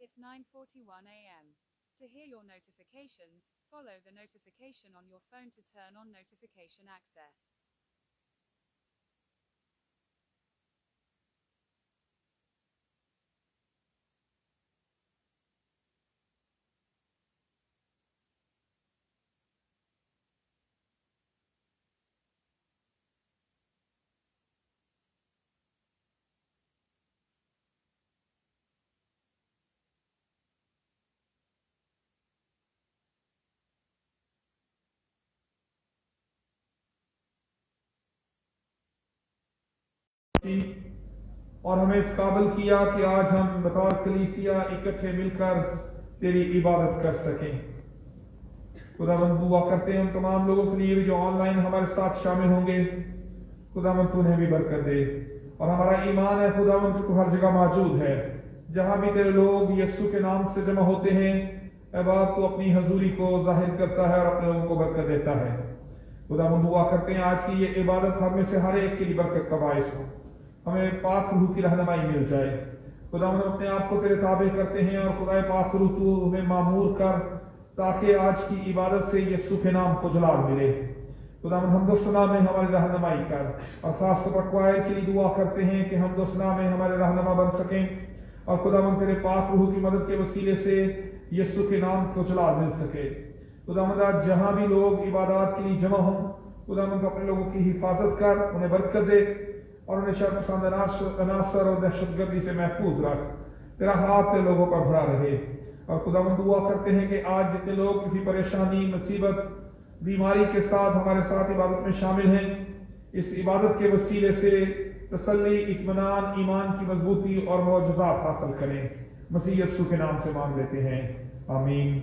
it's 9:41 a.m. To hear your notifications, follow the notification on your phone to turn on notification access. اور ہمیں اس قابل کیا کہ آج ہم بطور کلیسیا اکٹھے مل کر تیری عبادت کر سکیں. خداوند دعا کرتے ہیں ان تمام لوگوں کے لیے بھی جو آن لائن ہمارے ساتھ شامل ہوں گے. خداوند تو انہیں بھی برکت دے. اور ہمارا ایمان ہے خداوند کہ تو ہر جگہ موجود ہے. جہاں بھی تیرے لوگ یسوع کے نام سے جمع ہوتے ہیں اے باپ تو اپنی حضوری کو ظاہر کرتا ہے اور اپنے لوگوں کو برکت دیتا ہے. خداوند دعا کرتے ہیں آج کی یہ عبادت ہم میں سے ہر ایک کے لیے برکت کا باعث ہو. ہمیں پاک روح کی رہنمائی مل جائے. خداوند اپنے آپ کو تیرے تابع کرتے ہیں اور خدا پاک روح تو ہمیں معمور کر تاکہ آج کی عبادت سے یسوع کے نام کو جلال ملے. خداوند حمد و ثنا میں ہماری رہنمائی کر. اور خاص طور پر قوائل کے لیے دعا کرتے ہیں کہ حمد و ثنا میں ہمارے رہنما بن سکیں اور خداوند تیرے پاک روح کی مدد کے وسیلے سے یسوع کے نام کو جلال مل سکے. خداوند آج جہاں بھی لوگ عبادات کے لیے جمع ہوں خداوند اپنے لوگوں کی حفاظت کر, انہیں برکت دے اور انہیں شر پسند عناصر اور دہشت گردی سے محفوظ رکھ. تیرا ہاتھ لوگوں پر بڑھا رہے. اور خداوند دعا کرتے ہیں کہ آج جتنے لوگ کسی پریشانی, مصیبت, بیماری کے ساتھ ہمارے ساتھ عبادت میں شامل ہیں, اس عبادت کے وسیلے سے تسلی, اطمینان, ایمان کی مضبوطی اور معجزات حاصل کریں. مسیح یسوع کے نام سے مانگ لیتے ہیں, آمین.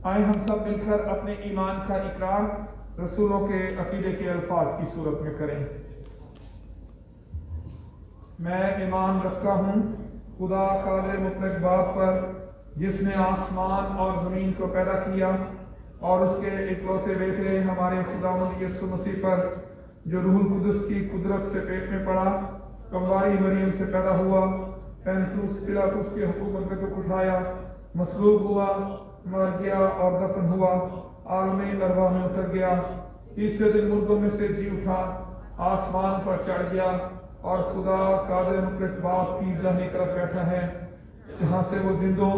آئے ہم سب مل کر اپنے ایمان کا اقرار رسولوں کے عقیدے کے الفاظ کی صورت میں کریں۔ میں ایمان رکھتا ہوں خدا قادر مطلق باپ پر، جس نے آسمان اور زمین کو پیدا کیا، اور اس کے اکلوتے بیٹے ہمارے خداوند یسوع مسیح پر، جو روح القدس کی قدرت سے پیٹ میں پڑا، کنواری مریم سے پیدا ہوا، پینتوس پلاطس کے حکومت میں دکھ اٹھایا، مصلوب ہوا، مر گیا اور دفن ہوا، عالم ارواح میں اتر گیا، تیسرے دن مردوں میں سے جی اٹھا، آسمان پر چڑھ گیا، اور خدا قادر مطلق باپ کی داہنی طرف بیٹھا ہے، جہاں سے وہ زندوں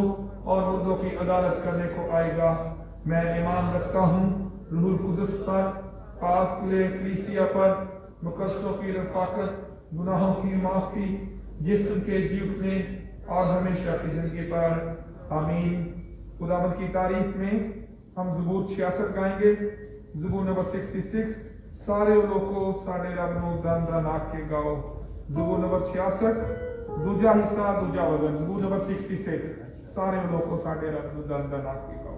اور مردوں کی عدالت کرنے کو آئے گا۔ میں ایمان رکھتا ہوں روح القدس پر، پاک کلیسیا پر، مقدسوں کی رفاقت، گناہوں کی معافی، جسم کے جی اٹھنے اور ہمیشہ کی زندگی پر، آمین۔ خداوند کی تعریف میں ہم زبور 66 گائیں گے۔ زبور نمبر 66، سارے لوگ کو ساڑے رب نو دن دن آکھ کے گاؤ۔ زبور نمبر 66 دوجا حصہ دوجا وزن۔ زبور نمبر 66، سارے لوگ کو ساڑے رب نو دن دن آکھ کے گاؤ۔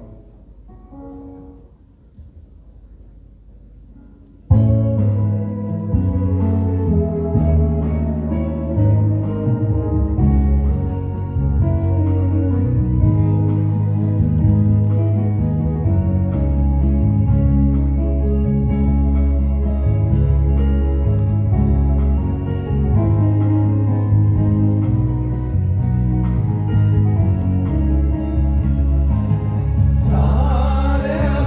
Sare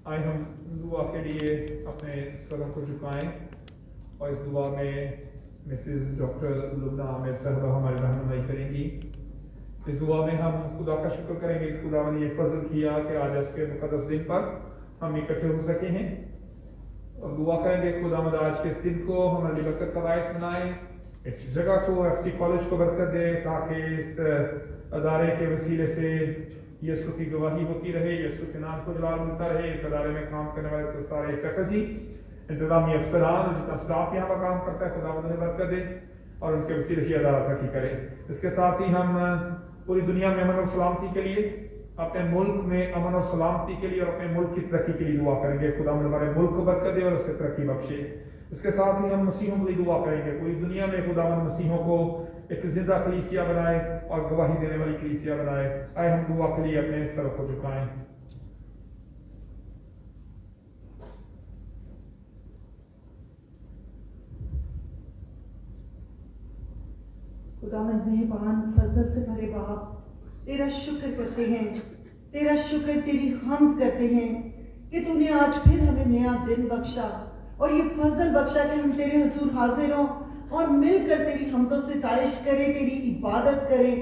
آئے ہم دعا کے لیے اپنے سروں کو جھکائیں اور اس دعا میں مسز ڈاکٹر لبنہ عامر صاحبہ ہماری رہنمائی کریں گی. اس دعا میں ہم خدا کا شکر کریں گے کہ خدا نے یہ فضل کیا کہ آج اس کے مقدس دن پر ہم اکٹھے ہو سکے ہیں, اور دعا کریں گے خدا مد آج کے اس دن کو ہماری برکت کا باعث بنائے, اس جگہ کو ایف سی کالج کو برکت دے تاکہ اس ادارے کے وسیلے سے یسوع کی گواہی ہوتی رہے, یسوع کے نام کو جلال ملتا رہے. اس ادارے میں کام کرنے والے سارے فیکلٹی, انتظامی افسران اور جتنا اسٹاف یہاں پر کام کرتا ہے خدا انہیں برکت دے اور ان کے وسیلے سے ادارہ ترقی کرے. اس کے ساتھ ہی ہم پوری دنیا میں امن اور سلامتی کے لیے, اپنے ملک میں امن اور سلامتی کے لیے اور اپنے ملک کی ترقی کے لیے دعا کریں گے. خدا ہمارے ملک کو برکت دے اور اس کی ترقی بخشے. اس کے ساتھ ہی ہم مسیحوں کے لیے دعا کریں گے, پوری دنیا میں خدا مسیحوں کو ایک زندہ کلیسیہ بنائے اور گواہی دینے والی کلیسیہ بنائے. آئے ہم دعا کے لیے اپنے سر کو جھکائیں. خداوند مہربان فضل سے بھرے باپ, تیرا شکر کرتے ہیں, تیرا شکر, تیری حمد کرتے ہیں کہ تو نے آج پھر ہمیں نیا دن بخشا اور یہ فضل بخشا کہ ہم تیرے حضور حاضر ہوں اور مل کر تیری حمد و ستائش کریں, تیری عبادت کریں.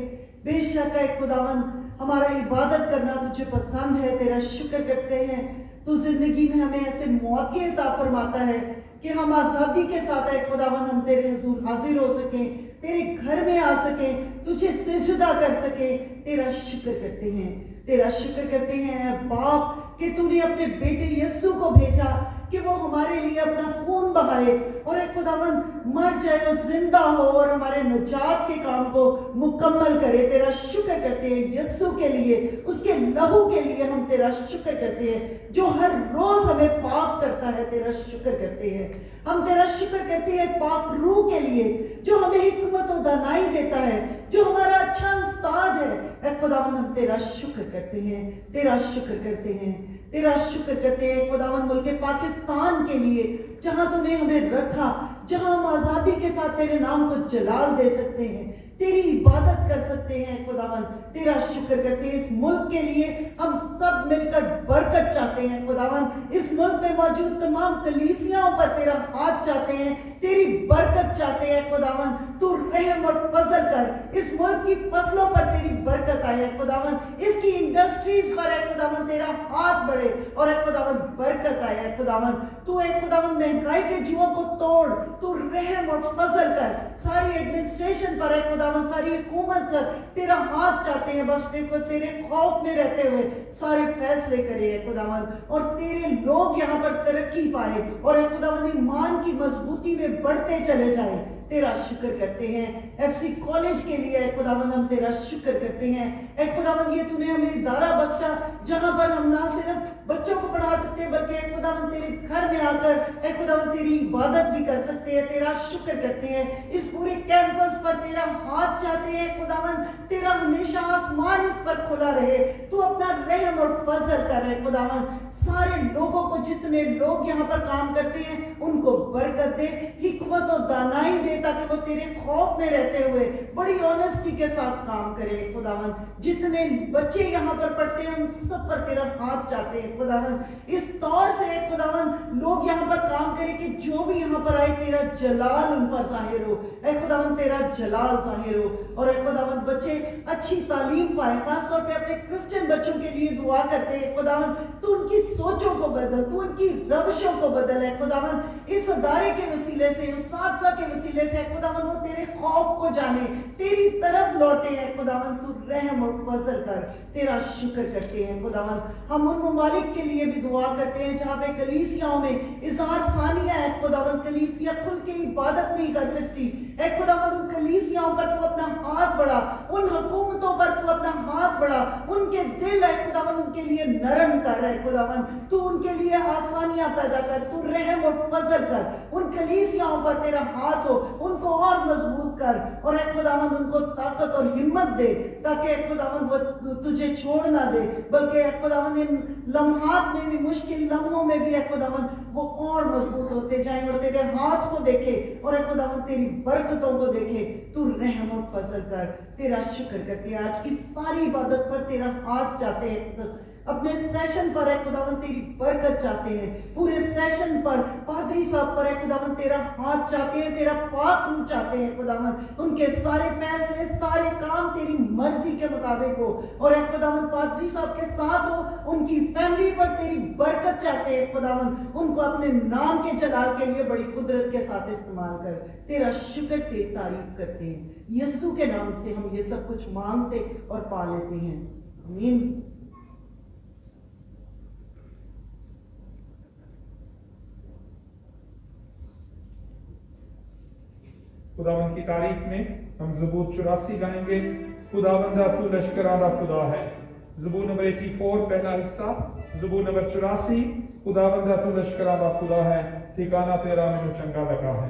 بے شک ہے خداوند ہمارا عبادت کرنا تجھے پسند ہے, تیرا شکر کرتے ہیں. تو زندگی میں ہمیں ایسے موقع عطا فرماتا ہے کہ ہم آزادی کے ساتھ ہے خداوند ہم تیرے حضور حاضر ہو سکیں, تیرے گھر میں آ سکیں, تجھے سجدہ کر سکیں. تیرا شکر کرتے ہیں, تیرا شکر کرتے ہیں اے باپ کہ تو نے اپنے بیٹے یسوع کو بھیجا کہ وہ ہمارے لیے اپنا خون بہائے اور اے خداوند مر جائے اور زندہ ہو اور ہمارے نجات کے کام کو مکمل کرے. تیرا شکر کرتے ہیں یسوع کے لیے, اس کے لہو کے لیے ہم تیرا شکر کرتے ہیں جو ہر روز ہمیں پاک کرتا ہے. تیرا شکر کرتے ہیں, ہم تیرا شکر کرتے ہیں پاک روح کے لیے جو ہمیں حکمت و دانائی دیتا ہے, جو ہمارا اچھا استاد ہے. اے خداوند ہم تیرا شکر کرتے ہیں, تیرا شکر کرتے ہیں, تیرا شکر کرتے ہیں خداوند ملک پاکستان کے لیے جہاں تو نے ہمیں رکھا, جہاں ہم آزادی کے ساتھ تیرے نام کو جلال دے سکتے ہیں, تیری عبادت کر سکتے ہیں. خداوند تیرا شکر کرتے ہیں. اس ملک کے لیے ہم سب مل کر برکت چاہتے ہیں خداوند, اس ملک میں موجود تمام کلیسیاؤں پر تیرا ہاتھ چاہتے ہیں, تیری برکت چاہتے ہیں خداوند. تو رحم اور فضل کر, اس ملک کی فصلوں پر تیری برکت آئے خداوند, اس کی انڈسٹریز پر ہے خداوند تیرا ہاتھ بڑھے اور اے خداوند برکت آئے خداوند. تو اے خداوند مہنگائی کے جوؤں کو توڑ, تو رحم اور فضل کر. ساری ایڈمنسٹریشن پر ہے خداوند, ساری حکومت کر, تیرا ہاتھ چاہتے ہیں بخشنے کو, تیرے خوف میں رہتے ہوئے سارے فیصلے کرے خداوند, اور تیرے لوگ یہاں پر ترقی پائے اور اے خداوند ایمان کی مضبوطی میں بڑھتے چلے جائیں. تیرا شکر کرتے ہیں. FC کالج کے لیے اے خداوند ہم تیرا شکر کرتے ہیں. اے خداوند یہ تو نے ہمیں ادارہ بخشا جہاں پر ہم نہ صرف بچوں کو پڑھا سکتے بلکہ اے خداوند تیرے گھر میں آ کر اے خداوند تیری عبادت بھی کر سکتے ہیں. تیرا شکر کرتے ہیں. اس پورے کیمپس پر تیرا ہاتھ چاہتے ہیں خداوند. تیرا ہمیشہ آسمان اس پر کھلا رہے. تو اپنا رحم اور فضل کر رہے خداوند. سارے لوگوں کو جتنے لوگ یہاں پر کام کرتے ہیں ان کو برکت دے, حکمت اور دانائی دے تاکہ وہ تیرے خوف میں رہتے ہوئے بڑی آنیسٹی کے ساتھ کام کرے خداوند. جتنے بچے یہاں پر پڑھتے ہیں ان سب پر تیرا ہاتھ چاہتے ہیں خداوند. اس طور سے خداوند لوگ یہاں پر کام کریں کہ جو بھی یہاں پر آئے تیرا جلال ان پر ظاہر ہو. اے خداوند تیرا جلال ظاہر ہو. اور اے خداوند بچے اچھی تعلیم پائے. خاص طور پہ اپنے کرسچن بچوں کے لیے دعا کرتے ہیں خداوند تو ان کی سوچوں کو بدل, تو ان کی روشوں کو بدل. اے خداوند اس ادارے کے وسیلے سے, اساتذہ کے وسیلے سے خداوند وہ تیرے خوف کو جانے, تیری طرف لوٹے ہیں خداوند. تو رحم اور فضل کر. تیرا شکر کرتے ہیں خداوند. ہم ان ممالک کے لیے بھی دعا کرتے ہیں جہاں پہ کلیسیاؤں میں اظہار ثانیہ ہے خداوند. کلیسیا کھل کے عبادت نہیں کر سکتی. اے خداوند ان کلیسیاؤں پر تو اپنا ہاتھ بڑھا, ان حکومتوں پر تو اپنا ہاتھ بڑھا. ان کے دل ہے خداوند ان کے لیے نرم کر رہے خداوند. تو ان کے لیے آسانیاں پیدا کر. تو رحم اور فضل کر. ان کلیسیاؤں پر تیرا ہاتھ ہو, ان کو اور مضبوط کر. اور اے خداوند ان کو طاقت اور ہمت دے تاکہ اے خداوند وہ تجھے چھوڑ نہ دے بلکہ اے خداوند ان لمحات میں بھی, مشکل لمحوں میں بھی اے خداوند وہ اور مضبوط ہوتے جائیں اور تیرے ہاتھ کو دیکھے اور اے خداوند تیری برکتوں کو دیکھے. تو رحم اور فضل کر. تیرا شکر کرتے ہیں. آج کی ساری عبادت پر تیرا ہاتھ چاہتے ہیں. اپنے سیشن پر اے خداوند تیری برکت چاہتے ہیں. پورے سیشن پر پادری صاحب پر اے خداوند تیرا ہاتھ چاہتے ہیں, تیرا پاک روح چاہتے ہیں خداوند. ان کے سارے فیصلے, سارے کام تیری مرضی کے مطابق ہو. اور اے خداوند پادری صاحب کے ساتھ ہو, ان کی فیملی پر تیری برکت چاہتے ہیں خداوند. ان کو اپنے نام کے جلال کے لیے بڑی قدرت کے ساتھ استعمال کر. تیرا شکر کی تعریف کرتے ہیں. یسوع کے نام سے ہم یہ سب کچھ مانگتے اور پا لیتے ہیں. آمین. خداوند کی تعریف میں ہم زبور 84 گائیں گے. خداوندہ تو لشکرانہ خدا ہے. زبور نمبر 84 پہلا حصہ. زبور نمبر 84. خداوندہ تو لشکرانہ خدا ہے, ٹھکانہ تیرا مینوں چنگا لگا ہے.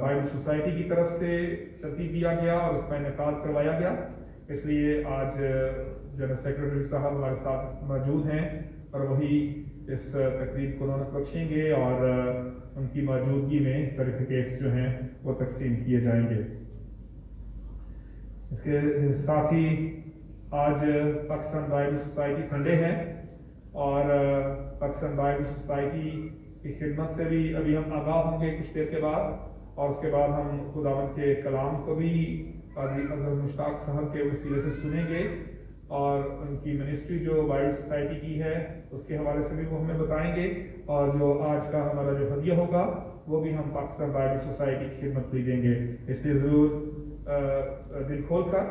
بائبل سوسائٹی کی طرف سے ترتیب دیا گیا اور اس کا انعقاد کروایا گیا. اس لیے آج جنرل سیکرٹری صاحب ہمارے ساتھ موجود ہیں اور وہی اس تقریب کو رونق بخشیں گے اور ان کی موجودگی میں سرٹیفکیٹس جو ہیں وہ تقسیم کیے جائیں گے. اس کے ساتھ ہی آج پاکستان بائبل سوسائٹی سنڈے ہے اور پاکستان بائبل سوسائٹی کی خدمت سے بھی ابھی ہم آگاہ ہوں گے کچھ دیر کے بعد اور اس کے بعد ہم خداوند کے کلام کو بھی قاضی اظہر مشتاق صاحب کے وسیلے سے سنیں گے اور ان کی منسٹری جو بائبل سوسائٹی کی ہے اس کے حوالے سے بھی وہ ہمیں بتائیں گے اور جو آج کا ہمارا جو ہدیہ ہوگا وہ بھی ہم پاکستان بائبل سوسائٹی کی خدمت بھی دیں گے. اس لیے ضرور دل کھول کر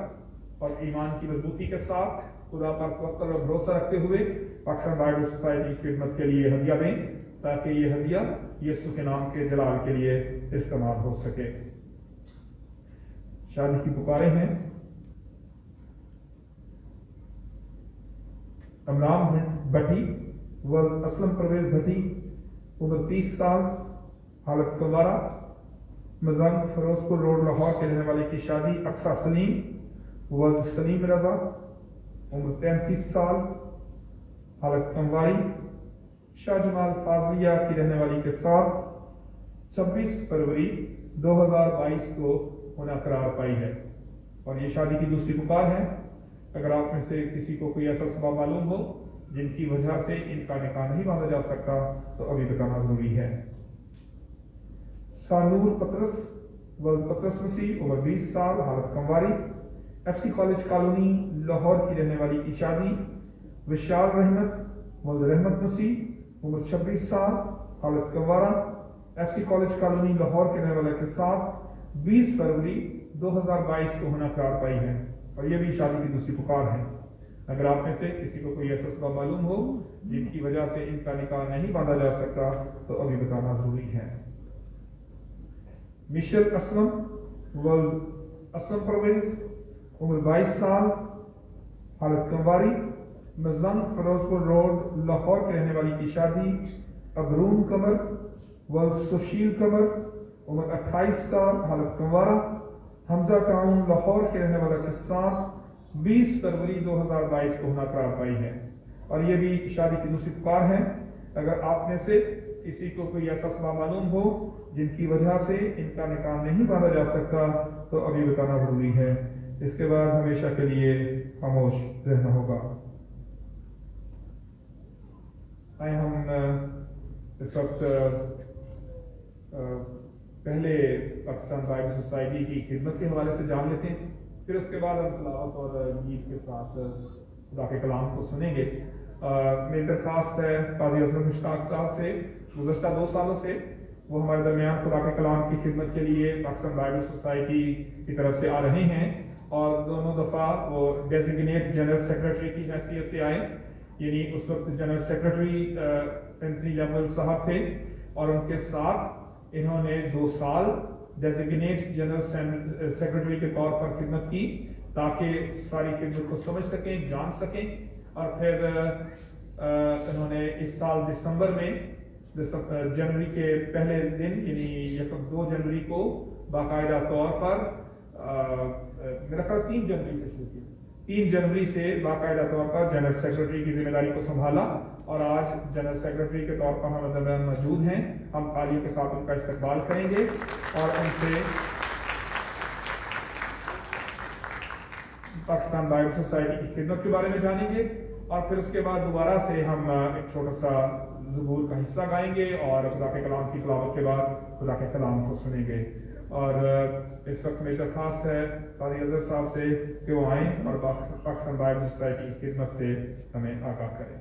اور ایمان کی مضبوطی کے ساتھ خدا پر توکل اور بھروسہ رکھتے ہوئے پاکستان بائبل سوسائٹی کی خدمت کے لیے ہدیہ دیں تاکہ یہ ہدیہ یسوع کے نام کے جلال کے لیے استعمال ہو سکے. شادی کی پکاریں ہیں. امرام بھٹی ولد اسلم پرویز بھٹی عمر 30 سال حالت کنوارہ مزنگ فیروز پور روڈ لاہور کے رہنے والے کی شادی اقصیٰ سلیم ولد سلیم رضا عمر 33 سال حالت کنواری شاہ جمال فاضلیہ کی رہنے والی کے ساتھ 26 فروری 2022 کو ہونا قرار پائی ہے. اور یہ شادی کی دوسری پکار ہے. اگر آپ میں سے کسی کو کوئی ایسا سبب معلوم ہو جن کی وجہ سے ان کا نکاح نہیں باندھا جا سکتا تو ابھی بتانا ضروری ہے. سانور پترس ولد پترس مسیح عمر 20 سال حالت کنواری F C college colony Lahore کی رہنے والی کی شادی وشال رحمت ولد رحمت مسیح عمر 26 سال حالت کنوارہ F C college colony Lahore کے رہنے والے کے ساتھ 20 فروری 2022 کو ہونا قرار پائی ہے. اور یہ بھی شادی کی دوسری پکار ہے. اگر آپ میں سے کسی کو کوئی ایسا سبب معلوم ہو جن کی وجہ سے ان کا نکاح نہیں باندھا جا سکتا تو ابھی بتانا ضروری ہے. مشل اسلم ولد اسلم پرویز عمر 22 سال حالت کنواری مزنگ فیروز پور روڈ لاہور کے رہنے والی کی شادی ابرون قمر ولد سشیل قمر عمر 28 سال حالت کنوارہ حمزہ ٹاؤن لاہور کے رہنے والا کے ساتھ 20 فروری 2022 کو ہونا قرار پائی ہے. اور یہ بھی شادی کی دوسری پکار ہے. اگر آپ میں سے کسی کو کوئی ایسا سبب معلوم ہو جن کی وجہ سے ان کا نکاح نہیں باندھا جا سکتا تو ابھی بتانا ضروری ہے. اس کے بعد ہمیشہ کے لیے خاموش رہنا ہوگا. آئے ہم اس وقت پہلے پاکستان بائبل سوسائٹی کی خدمت کے حوالے سے جان لیتے ہیں, پھر اس کے بعد ہم تلاوت اور گیت کے ساتھ خدا کے کلام کو سنیں گے. میری درخواست ہے قاضی اظہر مشتاق صاحب سے, گزشتہ 2 سالوں سے وہ ہمارے درمیان خدا کے کلام کی خدمت کے لیے پاکستان بائبل سوسائٹی کی طرف سے آ رہے ہیں اور دونوں دفعہ وہ ڈیزیگنیٹ جنرل سیکرٹری کی حیثیت سے آئے. یعنی اس وقت جنرل سیکرٹری اینتھنی لیمل صاحب تھے اور ان کے ساتھ انہوں نے 2 سال ڈیزیگنیٹ جنرل سیکرٹری کے طور پر خدمت کی تاکہ ساری خدمت کو سمجھ سکیں, جان سکیں. اور پھر انہوں نے اس سال دسمبر میں جنوری کے پہلے دن یعنی 2 جنوری کو باقاعدہ طور پر میرا خیال 3 جنوری سے شروع کی, 3 جنوری سے باقاعدہ طور پر جنرل سیکرٹری کی ذمہ داری کو سنبھالا اور آج جنرل سیکرٹری کے طور پر ہم درمیان موجود ہیں. ہم تعلیم کے ساتھ ان کا استقبال کریں گے اور ان سے پاکستان بائبل سوسائٹی کی خدمت کے بارے میں جانیں گے اور پھر اس کے بعد دوبارہ سے ہم ایک چھوٹا سا زبور کا حصہ گائیں گے اور خدا کے کلام کی تلاوت کے بعد خدا کے کلام کو سنیں گے. اور اس وقت میری درخواست ہے قاضی اظہر صاحب سے کہ وہ آئیں اور پاکستان بائبل سوسائٹی کی خدمت سے ہمیں آگاہ کریں.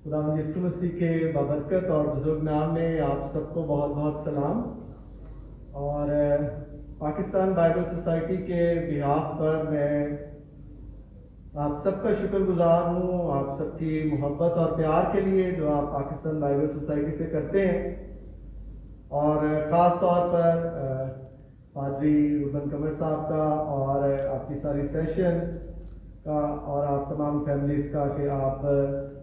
خداوند یسوع مسیح کے بابرکت اور بزرگ نام میں آپ سب کو بہت بہت سلام. اور پاکستان بائبل سوسائٹی کے بہاف پر میں آپ سب کا شکر گزار ہوں, آپ سب کی محبت اور پیار کے لیے جو آپ پاکستان بائبل سوسائٹی سے کرتے ہیں, اور خاص طور پر پادری روبن قمر صاحب کا اور آپ کی ساری سیشن کا اور آپ تمام فیملیز کا کہ آپ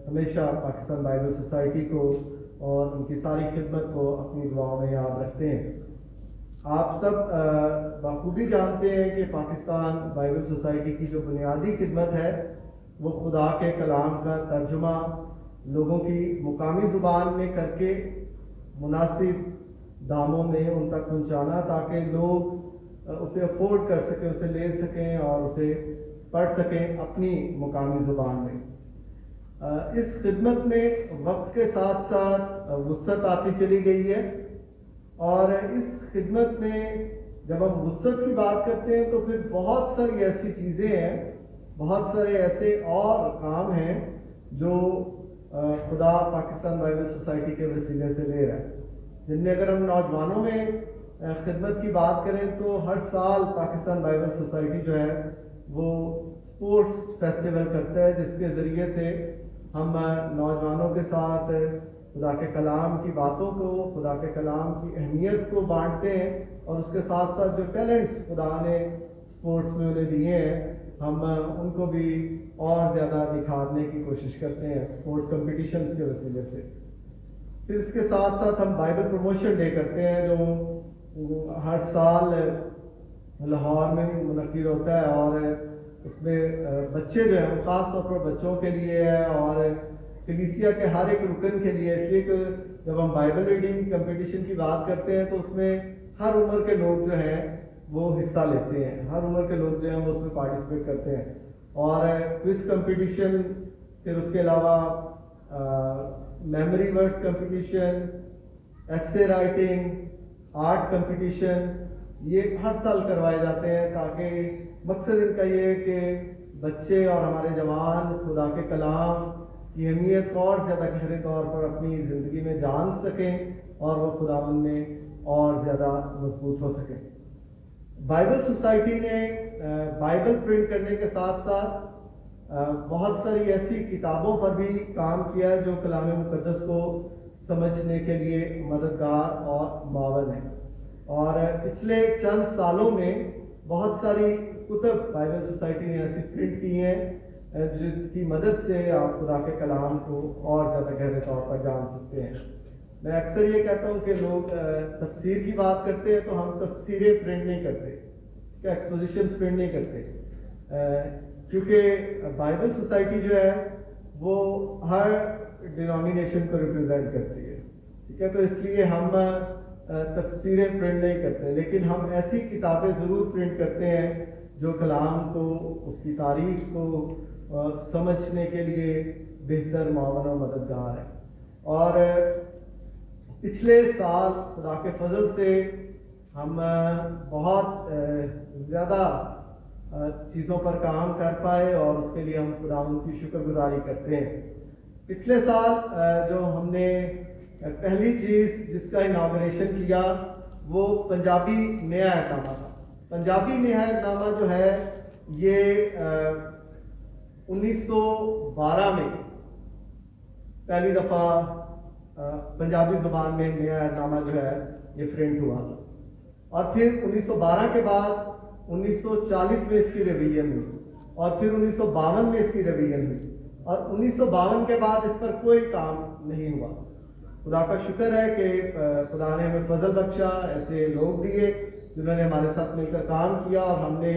ہمیشہ پاکستان بائبل سوسائٹی کو اور ان کی ساری خدمت کو اپنی دعاؤں میں یاد رکھتے ہیں۔ آپ سب بخوبی جانتے ہیں کہ پاکستان بائبل سوسائٹی کی جو بنیادی خدمت ہے وہ خدا کے کلام کا ترجمہ لوگوں کی مقامی زبان میں کر کے مناسب داموں میں ان تک پہنچانا تاکہ لوگ اسے افورڈ کر سکیں، اسے لے سکیں اور اسے پڑھ سکیں اپنی مقامی زبان میں۔ اس خدمت میں وقت کے ساتھ ساتھ وسعت آتی چلی گئی ہے، اور اس خدمت میں جب ہم وسعت کی بات کرتے ہیں تو پھر بہت ساری ایسی چیزیں ہیں، بہت سارے ایسے اور کام ہیں جو خدا پاکستان بائبل سوسائٹی کے وسیلے سے لے رہا ہے، جن میں اگر ہم نوجوانوں میں خدمت کی بات کریں تو ہر سال پاکستان بائبل سوسائٹی جو ہے وہ اسپورٹس فیسٹیول کرتا ہے، جس کے ذریعے سے ہم نوجوانوں کے ساتھ خدا کے کلام کی باتوں کو، خدا کے کلام کی اہمیت کو بانٹتے ہیں، اور اس کے ساتھ ساتھ جو ٹیلنٹس خدا نے اسپورٹس میں انہیں دیے ہیں ہم ان کو بھی اور زیادہ نکھارنے کی کوشش کرتے ہیں اسپورٹس کمپٹیشنز کے وسیلے سے۔ پھر اس کے ساتھ ساتھ ہم بائبل پروموشن ڈے کرتے ہیں جو ہر سال لاہور میں منعقد ہوتا ہے، اور اس میں بچے جو ہیں خاص طور پر بچوں کے لیے ہے اور کلیسیا کے ہر ایک رکن کے لیے، اس لیے کہ جب ہم بائبل ریڈنگ کمپٹیشن کی بات کرتے ہیں تو اس میں ہر عمر کے لوگ جو ہیں وہ حصہ لیتے ہیں، ہر عمر کے لوگ جو ہیں وہ اس میں پارٹیسپیٹ کرتے ہیں، اور کوئز کمپٹیشن، پھر اس کے علاوہ میموری ورڈز کمپٹیشن، ایسے رائٹنگ، آرٹ کمپٹیشن، یہ ہر سال کروائے جاتے ہیں تاکہ مقصد ان کا یہ ہے کہ بچے اور ہمارے جوان خدا کے کلام کی اہمیت اور زیادہ گہرے طور پر اپنی زندگی میں جان سکیں اور وہ خداوند میں اور زیادہ مضبوط ہو سکیں۔ بائبل سوسائٹی نے بائبل پرنٹ کرنے کے ساتھ ساتھ بہت ساری ایسی کتابوں پر بھی کام کیا ہے جو کلام مقدس کو سمجھنے کے لیے مددگار اور معاون ہے، اور پچھلے چند سالوں میں بہت ساری کتب بائبل سوسائٹی نے ایسی پرنٹ کی ہیں جن کی مدد سے آپ خدا کے کلام کو اور زیادہ گہرے طور پر جان سکتے ہیں۔ میں اکثر یہ کہتا ہوں کہ لوگ تفسیر کی بات کرتے ہیں تو ہم تفسیریں پرنٹ نہیں کرتے، کیا ایکسپوزیشنز پرنٹ نہیں کرتے، کیونکہ بائبل سوسائٹی جو ہے وہ ہر ڈینومینیشن کو ریپرزینٹ کرتی ہے، ٹھیک ہے، تو اس لیے ہم تفسیریں پرنٹ نہیں کرتے، لیکن ہم ایسی کتابیں ضرور پرنٹ کرتے ہیں جو کلام کو، اس کی تاریخ کو سمجھنے کے لیے بہتر معاون و مددگار ہے۔ اور پچھلے سال خدا کے فضل سے ہم بہت زیادہ چیزوں پر کام کر پائے اور اس کے لیے ہم خداوند کی شکر گزاری کرتے ہیں۔ پچھلے سال جو ہم نے پہلی چیز جس کا اناگوریشن کیا وہ پنجابی نیا اہد نامہ تھا۔ پنجابی نیا اہد نامہ جو ہے یہ 1912 میں پہلی دفعہ پنجابی زبان میں نیا اہد نامہ جو ہے یہ پرنٹ ہوا، اور پھر 1912 کے بعد 1940 میں اس کی ریویژن ہوئی، اور پھر 1952 میں اس کی ریویژن ہوئی، اور 1952 کے بعد اس پر کوئی کام نہیں ہوا۔ خدا کا شکر ہے کہ خدا نے ہمیں فضل بخشا، ایسے لوگ دیے جنہوں نے ہمارے ساتھ مل کر کام کیا، اور ہم نے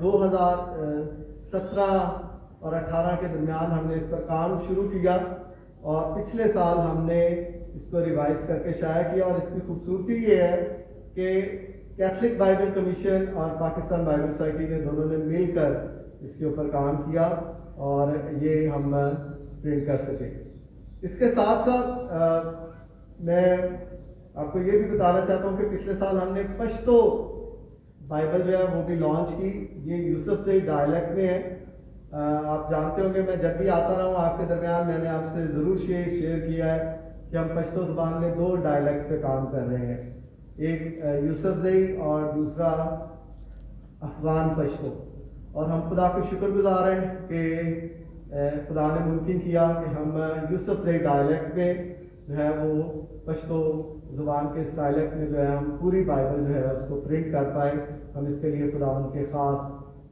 2017 اور 18 کے درمیان ہم نے اس پر کام شروع کیا، اور پچھلے سال ہم نے اس کو ریوائز کر کے شائع کیا۔ اور اس کی خوبصورتی یہ ہے کہ کیتھولک بائبل کمیشن اور پاکستان بائبل سوسائٹی نے دونوں نے مل کر اس کے اوپر کام کیا اور یہ ہم پرنٹ کر سکے۔ اس کے ساتھ ساتھ میں آپ کو یہ بھی بتانا چاہتا ہوں کہ پچھلے سال ہم نے پشتو بائبل جو ہے وہ بھی لانچ کی۔ یہ یوسف زئی ڈائلیکٹ میں ہے۔ آپ جانتے ہوں کہ میں جب بھی آتا رہا ہوں آپ کے درمیان میں نے آپ سے ضرور شیئر کیا ہے کہ ہم پشتو زبان میں 2 ڈائلیکٹس پہ کام کر رہے ہیں، ایک یوسف زئی اور دوسرا افغان پشتو، اور ہم خدا کو شکر گزار ہیں کہ خدا نے ممکن کیا کہ ہم یوسف زئی ڈائلیکٹ میں جو ہے وہ پشتو زبان کے اس ڈائلیکٹ میں جو ہے ہم پوری بائبل جو ہے اس کو پرنٹ کر پائے۔ ہم اس کے لیے خدا ان کے خاص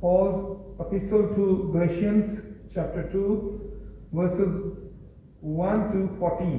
Paul's epistle to Galatians chapter 2 verses 1 to 14।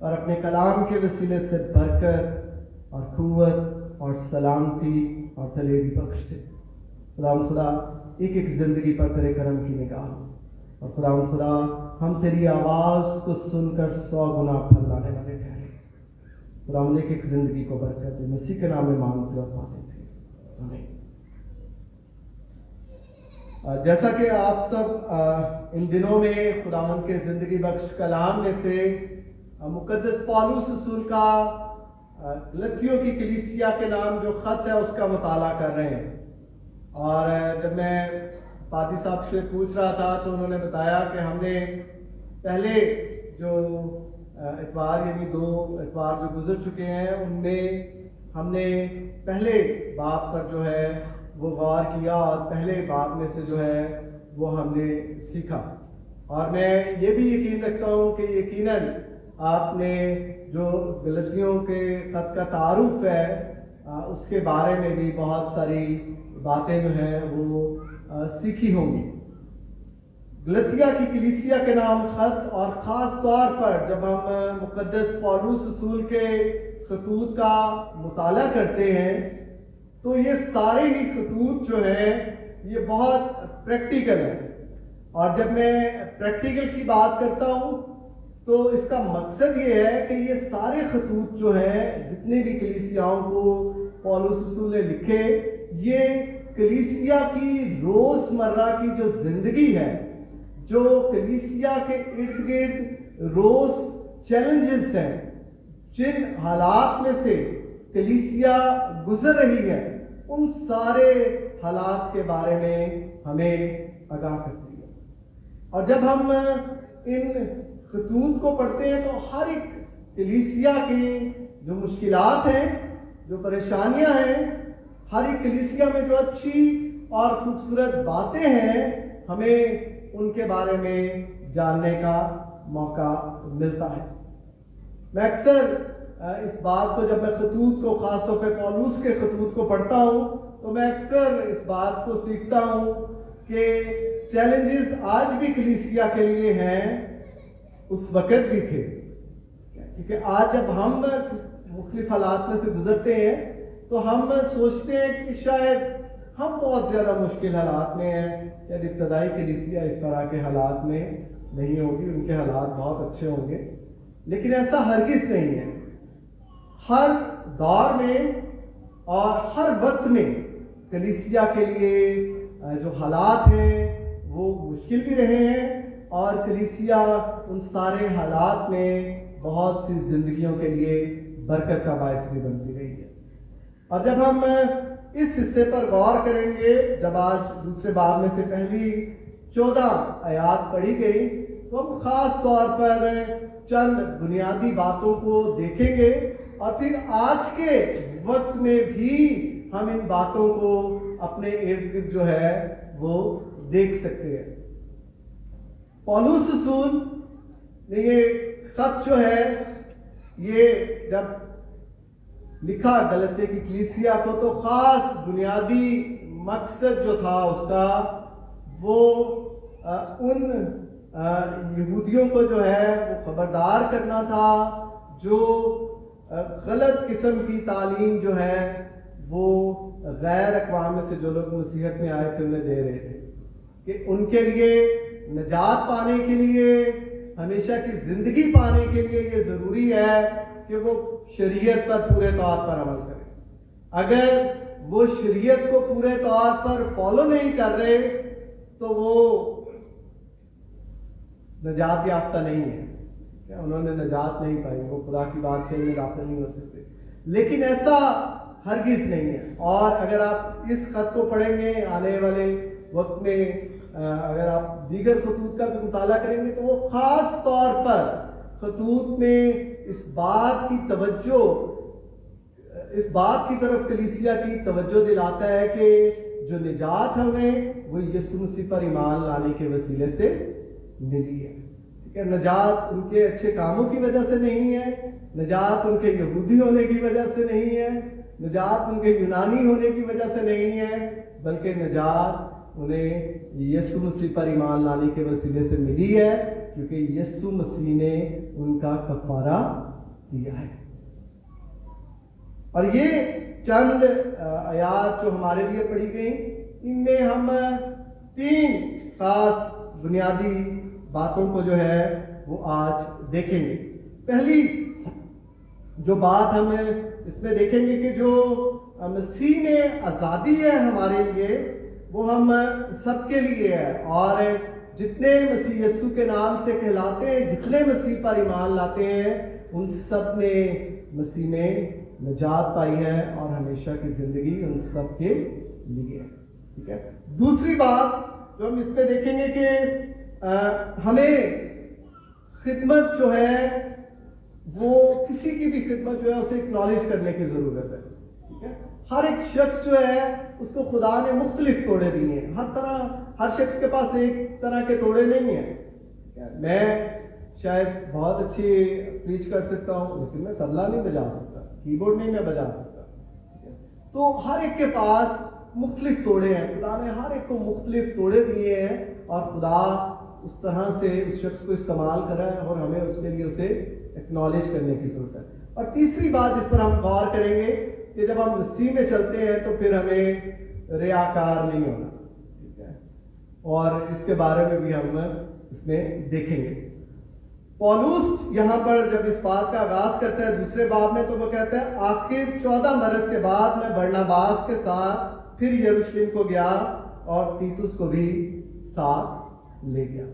اور اپنے کلام کے وسیلے سے برکت اور قوت اور سلامتی اور دلیری بخش دے۔ خدا ایک ایک زندگی پر تیرے کرم کی نگاہ ہو، اور خدا ہم تیری آواز کو سن کر 100 گنا پھل لانے والے ٹھہرے۔ خدا ایک ایک زندگی کو برکت دے، مسیح کے نام میں مانگتے اور پا دیتے ہیں، آمین۔ جیسا کہ آپ سب ان دنوں میں خداوند کے زندگی بخش کلام میں سے مقدس پولس رسول کا غلطیوں کی کلیسیا کے نام جو خط ہے اس کا مطالعہ کر رہے ہیں، اور جب میں پادری صاحب سے پوچھ رہا تھا تو انہوں نے بتایا کہ ہم نے پہلے جو اتوار یعنی 2 اتوار جو گزر چکے ہیں ان میں ہم نے پہلے باب پر جو ہے وہ غور کیا، اور پہلے باب میں سے جو ہے وہ ہم نے سیکھا، اور میں یہ بھی یقین رکھتا ہوں کہ یقیناً آپ نے جو غلطیوں کے خط کا تعارف ہے اس کے بارے میں بھی بہت ساری باتیں جو ہیں وہ سیکھی ہوں گی۔ غلطیہ کی کلیسیا کے نام خط، اور خاص طور پر جب ہم مقدس پولس رسول کے خطوط کا مطالعہ کرتے ہیں تو یہ سارے ہی خطوط جو ہیں یہ بہت پریکٹیکل ہیں، اور جب میں پریکٹیکل کی بات کرتا ہوں تو اس کا مقصد یہ ہے کہ یہ سارے خطوط جو ہیں جتنے بھی کلیسیاؤں کو پولس رسول نے لکھے، یہ کلیسیا کی روز مرہ کی جو زندگی ہے، جو کلیسیا کے ارد گرد روز چیلنجز ہیں، جن حالات میں سے کلیسیا گزر رہی ہے، ان سارے حالات کے بارے میں ہمیں آگاہ کرتی ہے۔ اور جب ہم ان خطوط کو پڑھتے ہیں تو ہر ایک کلیسیا کی جو مشکلات ہیں، جو پریشانیاں ہیں، ہر ایک کلیسیا میں جو اچھی اور خوبصورت باتیں ہیں، ہمیں ان کے بارے میں جاننے کا موقع ملتا ہے۔ میں اکثر اس بات کو جب میں خطوط کو خاص طور پہ پولس کے خطوط کو پڑھتا ہوں تو میں اکثر اس بات کو سیکھتا ہوں کہ چیلنجز آج بھی کلیسیا کے لیے ہیں، اس وقت بھی تھے، کیونکہ آج جب ہم مختلف حالات میں سے گزرتے ہیں تو ہم سوچتے ہیں کہ شاید ہم بہت زیادہ مشکل حالات میں ہیں، شاید ابتدائی کلیسیا اس طرح کے حالات میں نہیں ہوگی، ان کے حالات بہت اچھے ہوں گے، لیکن ایسا ہرگز نہیں ہے۔ ہر دور میں اور ہر وقت میں کلیسیا کے لیے جو حالات ہیں وہ مشکل بھی رہے ہیں، اور کلیسیا ان سارے حالات میں بہت سی زندگیوں کے لیے برکت کا باعث بھی بنتی رہی ہے۔ اور جب ہم اس حصے پر غور کریں گے، جب آج دوسرے باب میں سے پہلی 14 آیات پڑھی گئی تو ہم خاص طور پر چند بنیادی باتوں کو دیکھیں گے، اور پھر آج کے وقت میں بھی ہم ان باتوں کو اپنے ارد گرد جو ہے وہ دیکھ سکتے ہیں۔ پولس رسول نے یہ خط جو ہے یہ جب لکھا غلطیہ کی کلیسیا کو تو خاص بنیادی مقصد جو تھا اس کا وہ ان یہودیوں کو جو ہے وہ خبردار کرنا تھا جو غلط قسم کی تعلیم جو ہے وہ غیر اقوام میں سے جو لوگ مسیحیت میں آئے تھے انہیں دے رہے تھے، کہ ان کے لیے نجات پانے کے لیے، ہمیشہ کی زندگی پانے کے لیے یہ ضروری ہے کہ وہ شریعت پر پورے طور پر عمل کریں۔ اگر وہ شریعت کو پورے طور پر فالو نہیں کر رہے تو وہ نجات یافتہ نہیں ہے، کہ انہوں نے نجات نہیں پائی، وہ خدا کی بات سے میں داخل نہیں ہو سکتے۔ لیکن ایسا ہرگز نہیں ہے، اور اگر آپ اس خط کو پڑھیں گے آنے والے وقت میں، اگر آپ دیگر خطوط کا بھی مطالعہ کریں گے تو وہ خاص طور پر خطوط میں اس بات کی طرف کلیسیا کی توجہ دلاتا ہے کہ جو نجات ہمیں وہ یسوع مسیح پر ایمان لانے کے وسیلے سے ملی ہے۔ ٹھیک ہے، نجات ان کے اچھے کاموں کی وجہ سے نہیں ہے، نجات ان کے یہودی ہونے کی وجہ سے نہیں ہے، نجات ان کے یونانی ہونے کی وجہ سے نہیں ہے، بلکہ نجات انہیں یسوع مسیح پر ایمان لانے کے وسیلے سے ملی ہے، کیونکہ یسوع مسیح نے ان کا کفارہ دیا ہے. اور یہ چند آیات جو ہمارے لیے پڑھی گئیں، ان میں ہم 3 خاص بنیادی باتوں کو جو ہے وہ آج دیکھیں گے. پہلی جو بات ہم اس میں دیکھیں گے کہ جو مسیح میں آزادی ہے ہمارے لیے، وہ ہم سب کے لیے ہے. اور جتنے مسیح یسوع کے نام سے کہلاتے ہیں، جتنے مسیح پر ایمان لاتے ہیں، ان سب نے مسیح میں نجات پائی ہے اور ہمیشہ کی زندگی ان سب کے لیے. ٹھیک ہے. دوسری بات جو ہم اس میں دیکھیں گے کہ ہمیں خدمت جو ہے وہ کسی کی بھی خدمت جو ہے اسے اکنالج کرنے کی ضرورت ہے. ٹھیک ہے. ہر ایک شخص جو ہے اس کو خدا نے مختلف توڑے دیے ہیں. ہر شخص کے پاس ایک طرح کے توڑے نہیں ہیں. میں شاید بہت اچھی پریچ کر سکتا ہوں، لیکن میں طبلہ نہیں بجا سکتا، کی بورڈ نہیں میں بجا سکتا. تو ہر ایک کے پاس مختلف توڑے ہیں. خدا نے ہر ایک کو مختلف توڑے دیے ہیں اور خدا اس طرح سے اس شخص کو استعمال کر رہا ہے اور ہمیں اس کے لیے اسے ایکنالج کرنے کی ضرورت ہے. اور تیسری بات جس پر ہم غور کریں گے کہ جب ہم مسیح میں چلتے ہیں تو پھر ہمیں ریاکار نہیں ہونا. ٹھیک ہے. اور اس کے بارے میں بھی ہم اس میں دیکھیں گے. پولس یہاں پر جب اس بات کا آغاز کرتا ہے دوسرے باب میں، تو وہ کہتا ہے آخر 14 برس کے بعد میں برناباس کے ساتھ پھر یروشلم کو گیا اور تیتس کو بھی ساتھ لے گیا.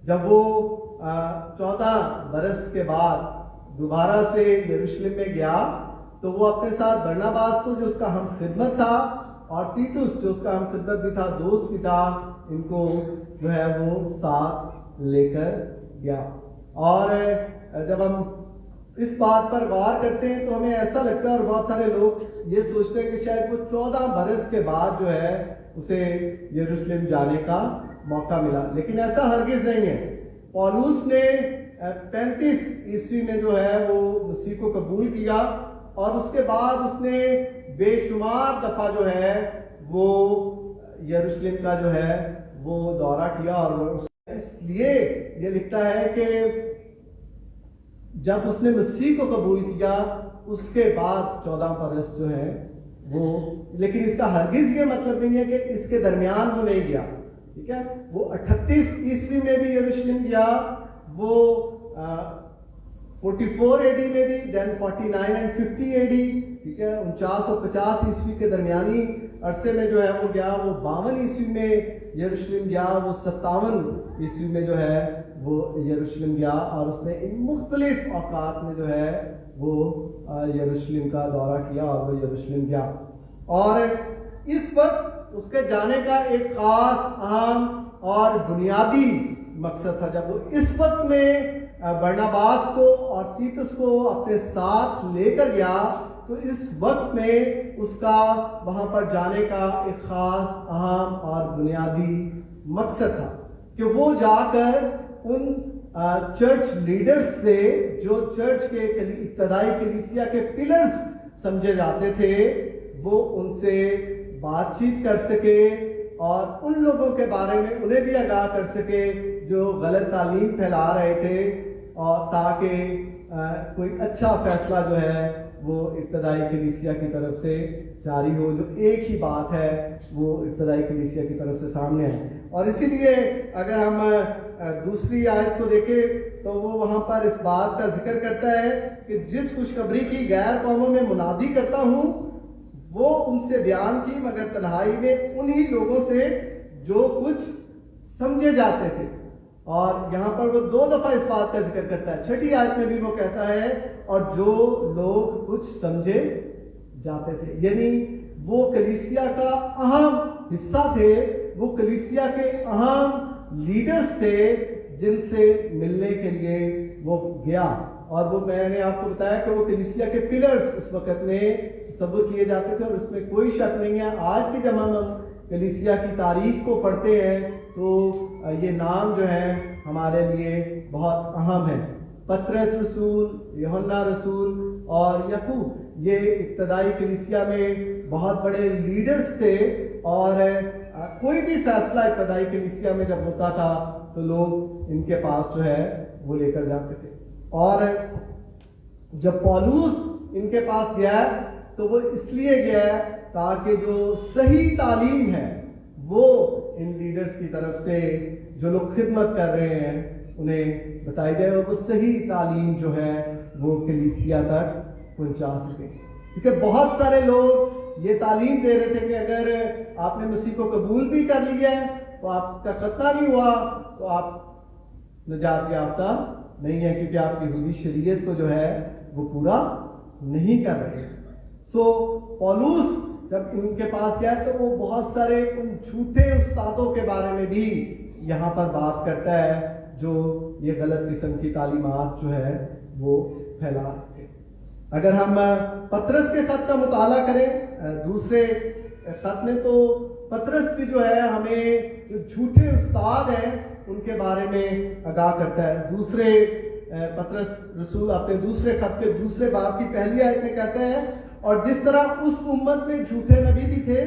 جب وہ 14 برس کے بعد دوبارہ سے یروشلم میں گیا تو وہ اپنے ساتھ برناباس کو جو اس کا ہم خدمت تھا اور تیتس جو اس کا ہم خدمت بھی تھا، دوست بھی تھا، ان کو جو ہے وہ ساتھ لے کر گیا. اور جب ہم اس بات پر غور کرتے ہیں تو ہمیں ایسا لگتا ہے اور بہت سارے لوگ یہ سوچتے ہیں کہ شاید وہ 14 برس کے بعد جو ہے اسے یروشلم جانے کا موقع ملا، لیکن ایسا ہرگز نہیں ہے. پولس نے 35 عیسوی میں جو ہے وہ مسیح کو قبول کیا اور اس کے بعد اس نے بے شمار دفعہ جو ہے وہ یروشلم کا جو ہے وہ دورہ کیا. اور اس لیے یہ لکھتا ہے کہ جب اس نے مسیح کو قبول کیا اس کے بعد 14 برس جو ہے وہ، لیکن اس کا ہرگز یہ مطلب نہیں ہے کہ اس کے درمیان وہ نہیں گیا. ٹھیک ہے. وہ 38 عیسوی میں بھی یروشلم گیا، وہ 44 AD میں بھی، دین 49 and 50 AD. ٹھیک ہے. 49 اور 50 عیسوی کے درمیانی عرصے میں جو ہے وہ گیا. وہ 52 عیسوی میں یروشلم گیا، وہ 57 عیسوی میں جو ہے وہ یروشلم گیا اور اس نے ان مختلف اوقات میں جو ہے وہ یروشلم کا دورہ کیا اور وہ یروشلم گیا. اور اس وقت اس کے جانے کا ایک خاص اہم اور بنیادی مقصد تھا. جب وہ اس وقت میں برناباس کو اور تیتس کو اپنے ساتھ لے کر گیا تو اس وقت میں اس کا وہاں پر جانے کا ایک خاص اہم اور بنیادی مقصد تھا کہ وہ جا کر ان چرچ لیڈرز سے جو چرچ کے ابتدائی کلیسیا کے پلرز سمجھے جاتے تھے، وہ ان سے بات چیت کر سکے اور ان لوگوں کے بارے میں انہیں بھی آگاہ کر سکے جو غلط تعلیم پھیلا رہے تھے، اور تاکہ کوئی اچھا فیصلہ جو ہے وہ ابتدائی کلیسیا کی طرف سے جاری ہو. جو ایک ہی بات ہے وہ ابتدائی کلیسیا کی طرف سے سامنے ہے. اور اسی لیے اگر ہم دوسری آیت کو دیکھیں تو وہ وہاں پر اس بات کا ذکر کرتا ہے کہ جس خوشخبری کی غیر قوموں میں منادی کرتا ہوں وہ ان سے بیان کی، مگر تنہائی میں انہی لوگوں سے جو کچھ سمجھے جاتے تھے. اور یہاں پر وہ 2 دفعہ اس بات کا ذکر کرتا ہے. 6 آیت میں بھی وہ کہتا ہے اور جو لوگ کچھ سمجھے جاتے تھے، یعنی وہ کلیسیا کا اہم حصہ تھے، وہ کلیسیا کے اہم لیڈرز تھے جن سے ملنے کے لیے وہ گیا. اور وہ میں نے آپ کو بتایا کہ وہ کلیسیا کے پلرز اس وقت میں تصور کیے جاتے تھے اور اس میں کوئی شک نہیں ہے. آج بھی جب ہم کلیسیا کی تاریخ کو پڑھتے ہیں تو یہ نام جو ہے ہمارے لیے بہت اہم ہے. پترس رسول، یوحنا رسول اور یعقوب یہ ابتدائی کلیسیا میں بہت بڑے لیڈرز تھے، اور کوئی بھی فیصلہ ابتدائی کلیسیا میں جب ہوتا تھا تو لوگ ان کے پاس جو ہے وہ لے کر جاتے تھے. اور جب پولوس ان کے پاس گیا تو وہ اس لیے گیا تاکہ جو صحیح تعلیم ہے وہ ان لیڈرز کی طرف سے جو لوگ خدمت کر رہے ہیں انہیں بتائی جائے, اور وہ صحیح تعلیم جو ہے وہ کلیسیا تک پہنچا سکیں. کیونکہ بہت سارے لوگ یہ تعلیم دے رہے تھے کہ اگر آپ نے مسیح کو قبول بھی کر لیا ہے تو آپ کا ختنہ نہیں ہوا تو آپ نجات یافتہ نہیں ہے, کیونکہ آپ کی یہودی شریعت کو جو ہے وہ پورا نہیں کر رہے. سو پولوس جب ان کے پاس گیا تو وہ بہت سارے ان جھوٹے استادوں کے بارے میں بھی یہاں پر بات کرتا ہے جو یہ غلط قسم کی تعلیمات جو ہے وہ پھیلا رہے تھے. اگر ہم پطرس کے خط کا مطالعہ کریں دوسرے خط میں, تو پطرس بھی جو ہے ہمیں جو جھوٹے استاد ہیں ان کے بارے میں آگاہ کرتا ہے. دوسرے پطرس رسول اپنے دوسرے خط کے دوسرے باب کی پہلی آیت میں کہتا ہے, اور جس طرح اس امت میں جھوٹے نبی بھی تھے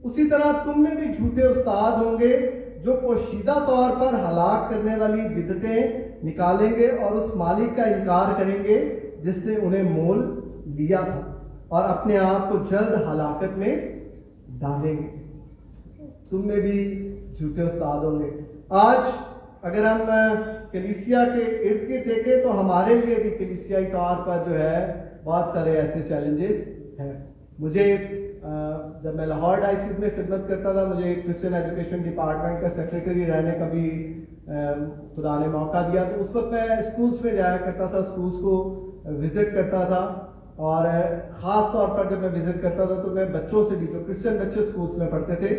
اسی طرح تم میں بھی جھوٹے استاد ہوں گے جو پوشیدہ طور پر ہلاک کرنے والی بدعتیں نکالیں گے اور اس مالک کا انکار کریں گے جس نے انہیں مول لیا تھا, اور اپنے آپ کو جلد ہلاکت میں ڈالیں گے. تم میں بھی جھوٹے استاد ہوں گے. آج اگر ہم کلیسیا کے ارد گرد دیکھیں تو ہمارے لیے بھی کلیسیائی طور پر جو ہے بہت سارے ایسے چیلنجز ہیں. مجھے جب میں لاہور ڈائسس میں خدمت کرتا تھا, مجھے کرسچن ایجوکیشن ڈپارٹمنٹ کا سیکریٹری رہنے کا بھی خدا نے موقع دیا, تو اس وقت میں اسکولس میں جایا کرتا تھا, اسکولس کو وزٹ کرتا تھا, اور خاص طور پر جب میں وزٹ کرتا تھا تو میں بچوں سے بھی, جو کرسچن بچے اسکولس میں پڑھتے تھے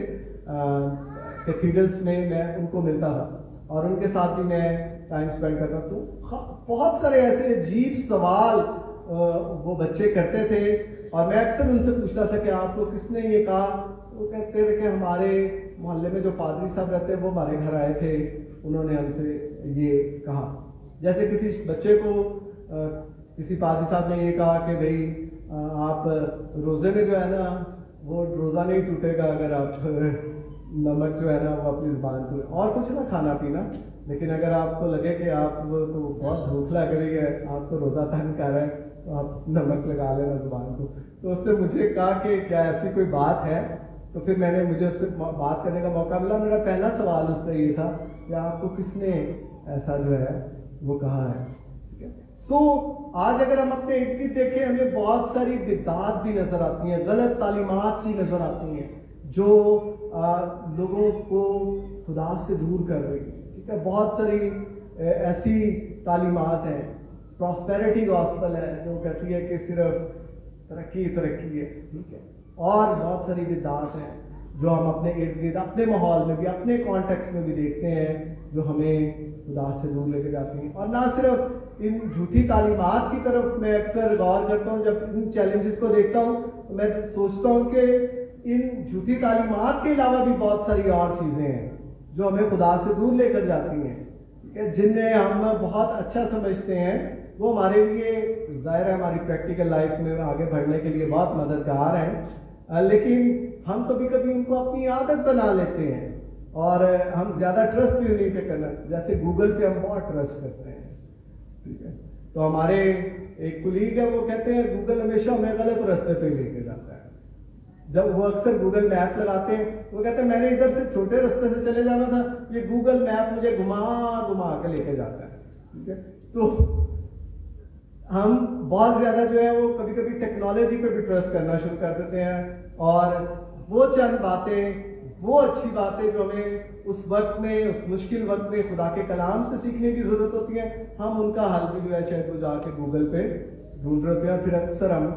کیتھیڈرلس میں, میں ان کو ملتا تھا اور ان کے ساتھ بھی میں ٹائم اسپینڈ کرتا. تو بہت سارے ایسے عجیب سوال وہ بچے کرتے تھے, اور میں اکثر ان سے پوچھتا تھا کہ آپ کو کس نے یہ کہا. وہ کہتے تھے کہ ہمارے محلے میں جو پادری صاحب رہتے ہیں وہ ہمارے گھر آئے تھے, انہوں نے ہم سے یہ کہا. جیسے کسی بچے کو کسی پادری صاحب نے یہ کہا کہ بھئی آپ روزے میں جو ہے نا وہ روزہ نہیں ٹوٹے گا اگر آپ نمک جو ہے نا وہ اپنی زبان کو, اور کچھ نہ کھانا پینا, لیکن اگر آپ کو لگے کہ آپ کو بہت بھوک لگ رہی ہے, آپ کو روزہ تنگ کر رہا ہے, تو آپ نمک لگا لینا زبان کو. تو اس نے مجھے کہا کہ کیا ایسی کوئی بات ہے, تو پھر میں نے مجھے اس سے بات کرنے کا موقع ملا. میرا پہلا سوال اس سے یہ تھا کہ آپ کو کس نے ایسا جو ہے وہ کہا ہے. سو آج اگر ہم اپنے ارد گرد دیکھیں ہمیں بہت ساری بدعات بھی نظر آتی ہیں, غلط تعلیمات بھی نظر آتی ہیں جو لوگوں کو خدا سے دور کر رہی ہے. ٹھیک ہے, بہت ساری ایسی تعلیمات ہیں. پراسپیرٹی گاسپل ہے جو کہتی ہے کہ صرف ترقی ترقی ہے. ٹھیک ہے, اور بہت ساری بدعات ہیں جو ہم اپنے ارد گرد اپنے ماحول میں بھی اپنے کانٹیکس میں بھی دیکھتے ہیں جو ہمیں خدا سے دور لے کے جاتی ہیں. اور نہ صرف ان جھوٹی تعلیمات کی طرف میں اکثر غور کرتا ہوں, جب ان چیلنجز کو دیکھتا ہوں تو میں سوچتا ہوں کہ ان جھوٹی تعلیمات کے علاوہ بھی بہت ساری اور چیزیں ہیں جو ہمیں خدا سے دور لے کر جاتی ہیں, جنہیں ہم بہت اچھا سمجھتے ہیں. وہ ہمارے لیے ظاہر ہے ہماری پریکٹیکل لائف میں آگے بڑھنے کے لیے بہت مددگار ہیں, لیکن ہم کبھی کبھی ان کو اپنی عادت بنا لیتے ہیں اور ہم زیادہ ٹرسٹ بھی نہیں پہ کرنا. جیسے گوگل پہ ہم بہت ٹرسٹ کرتے ہیں. ٹھیک ہے, تو ہمارے ایک کولیگ ہے وہ کہتے ہیں گوگل ہمیشہ ہمیں غلط راستے پہ لے کے جاتا ہے. جب وہ اکثر گوگل میپ لگاتے ہیں وہ کہتے ہیں میں نے ادھر سے چھوٹے راستے سے چلے جانا تھا, یہ گوگل میپ مجھے گھما کے لے کے جاتا ہے. ٹھیک ہے, تو ہم بہت زیادہ جو ہے وہ کبھی کبھی ٹیکنالوجی پہ بھی ٹرسٹ کرنا شروع کر دیتے ہیں, اور وہ چند باتیں, وہ اچھی باتیں جو ہمیں اس وقت میں, اس مشکل وقت میں خدا کے کلام سے سیکھنے کی ضرورت ہوتی ہے, ہم ان کا حل بھی جو ہے شاید وہ جا کے گوگل پہ ڈھونڈ رہے ہوتے ہیں, پھر اکثر ہم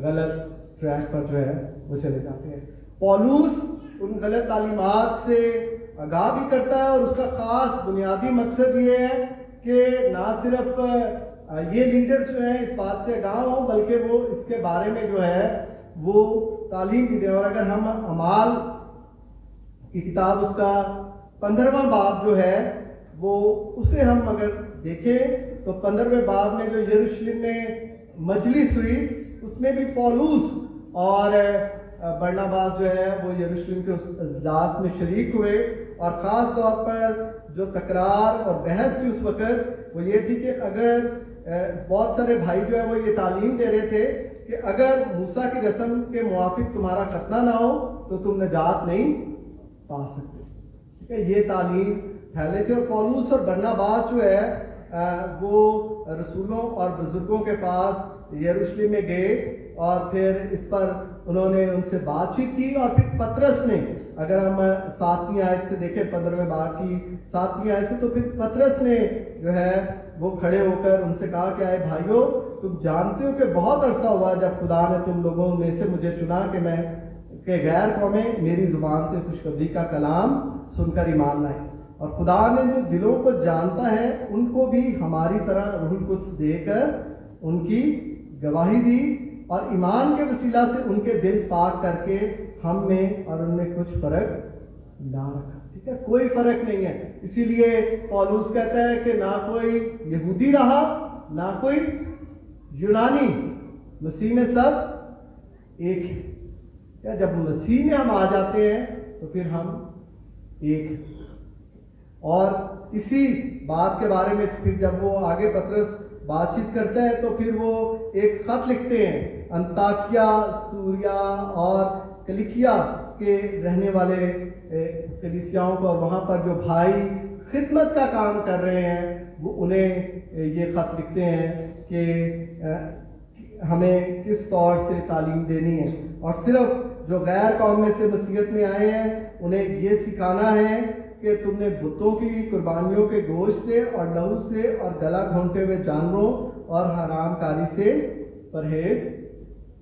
غلط ٹریک پر جو ہے وہ چلے جاتے ہیں. پولوس ان غلط تعلیمات سے آگاہ بھی کرتا ہے, اور اس کا خاص بنیادی مقصد یہ ہے کہ نہ صرف یہ لیڈرز جو ہیں اس بات سے آگاہ ہوں بلکہ وہ اس کے بارے میں جو ہے وہ تعلیم بھی دیں. اور اگر ہم اعمال کی کتاب اس کا 15واں باب جو ہے وہ اسے ہم اگر دیکھیں تو 15ویں باب میں جو یروشلم میں مجلس ہوئی اس میں بھی پولوس اور برناباس جو ہے وہ یروشلم کے اس اجلاس میں شریک ہوئے, اور خاص طور پر جو تکرار اور بحث تھی اس وقت وہ یہ تھی کہ اگر بہت سارے بھائی جو ہے وہ یہ تعلیم دے رہے تھے کہ اگر موسیٰ کی رسم کے موافق تمہارا ختنہ نہ ہو تو تم نجات نہیں پا سکتے. ٹھیک ہے, یہ تعلیم پھیلے تھے. اور پولوس اور برناباس جو ہے وہ رسولوں اور بزرگوں کے پاس یروشلم میں گئے اور پھر اس پر انہوں نے ان سے بات چیت کی. اور پھر پطرس نے, اگر ہم 7ویں آیت سے دیکھیں 15ویں باب کی 7ویں آیت سے, تو پھر پطرس نے جو ہے وہ کھڑے ہو کر ان سے کہا کہ اے بھائیو, تم جانتے ہو کہ بہت عرصہ ہوا جب خدا نے تم لوگوں میں سے مجھے چنا کہ غیر قومیں میری زبان سے خوشخبری کا کلام سن کر ایمان لائیں. اور خدا نے جو دلوں کو جانتا ہے ان کو بھی ہماری طرح روح القدس دے کر ان کی گواہی دی, اور ایمان کے وسیلہ سے ان کے دل پاک کر کے ہم میں اور ان میں کچھ فرق نہ رکھا. ٹھیک ہے, کوئی فرق نہیں ہے. اسی لیے پولوس کہتا ہے کہ نہ کوئی یہودی رہا نہ کوئی یونانی, مسیح میں سب ایک ہے. کیا جب مسیح میں ہم آ جاتے ہیں تو پھر ہم ایک ہیں. اور اسی بات کے بارے میں پھر جب وہ آگے پطرس بات چیت کرتا ہے تو پھر وہ ایک خط لکھتے ہیں انطاکیہ, سوریا اور کلیکیا کے رہنے والے کلیسیاؤں کو, اور وہاں پر جو بھائی خدمت کا کام کر رہے ہیں وہ انہیں یہ خط لکھتے ہیں کہ ہمیں کس طور سے تعلیم دینی ہے. اور صرف جو غیر قوم میں سے مسیحیت میں آئے ہیں انہیں یہ سکھانا ہے کہ تم نے بتوں کی قربانیوں کے گوشت سے اور لہو سے اور گلا گھونٹے ہوئے جانوروں اور حرام کاری سے پرہیز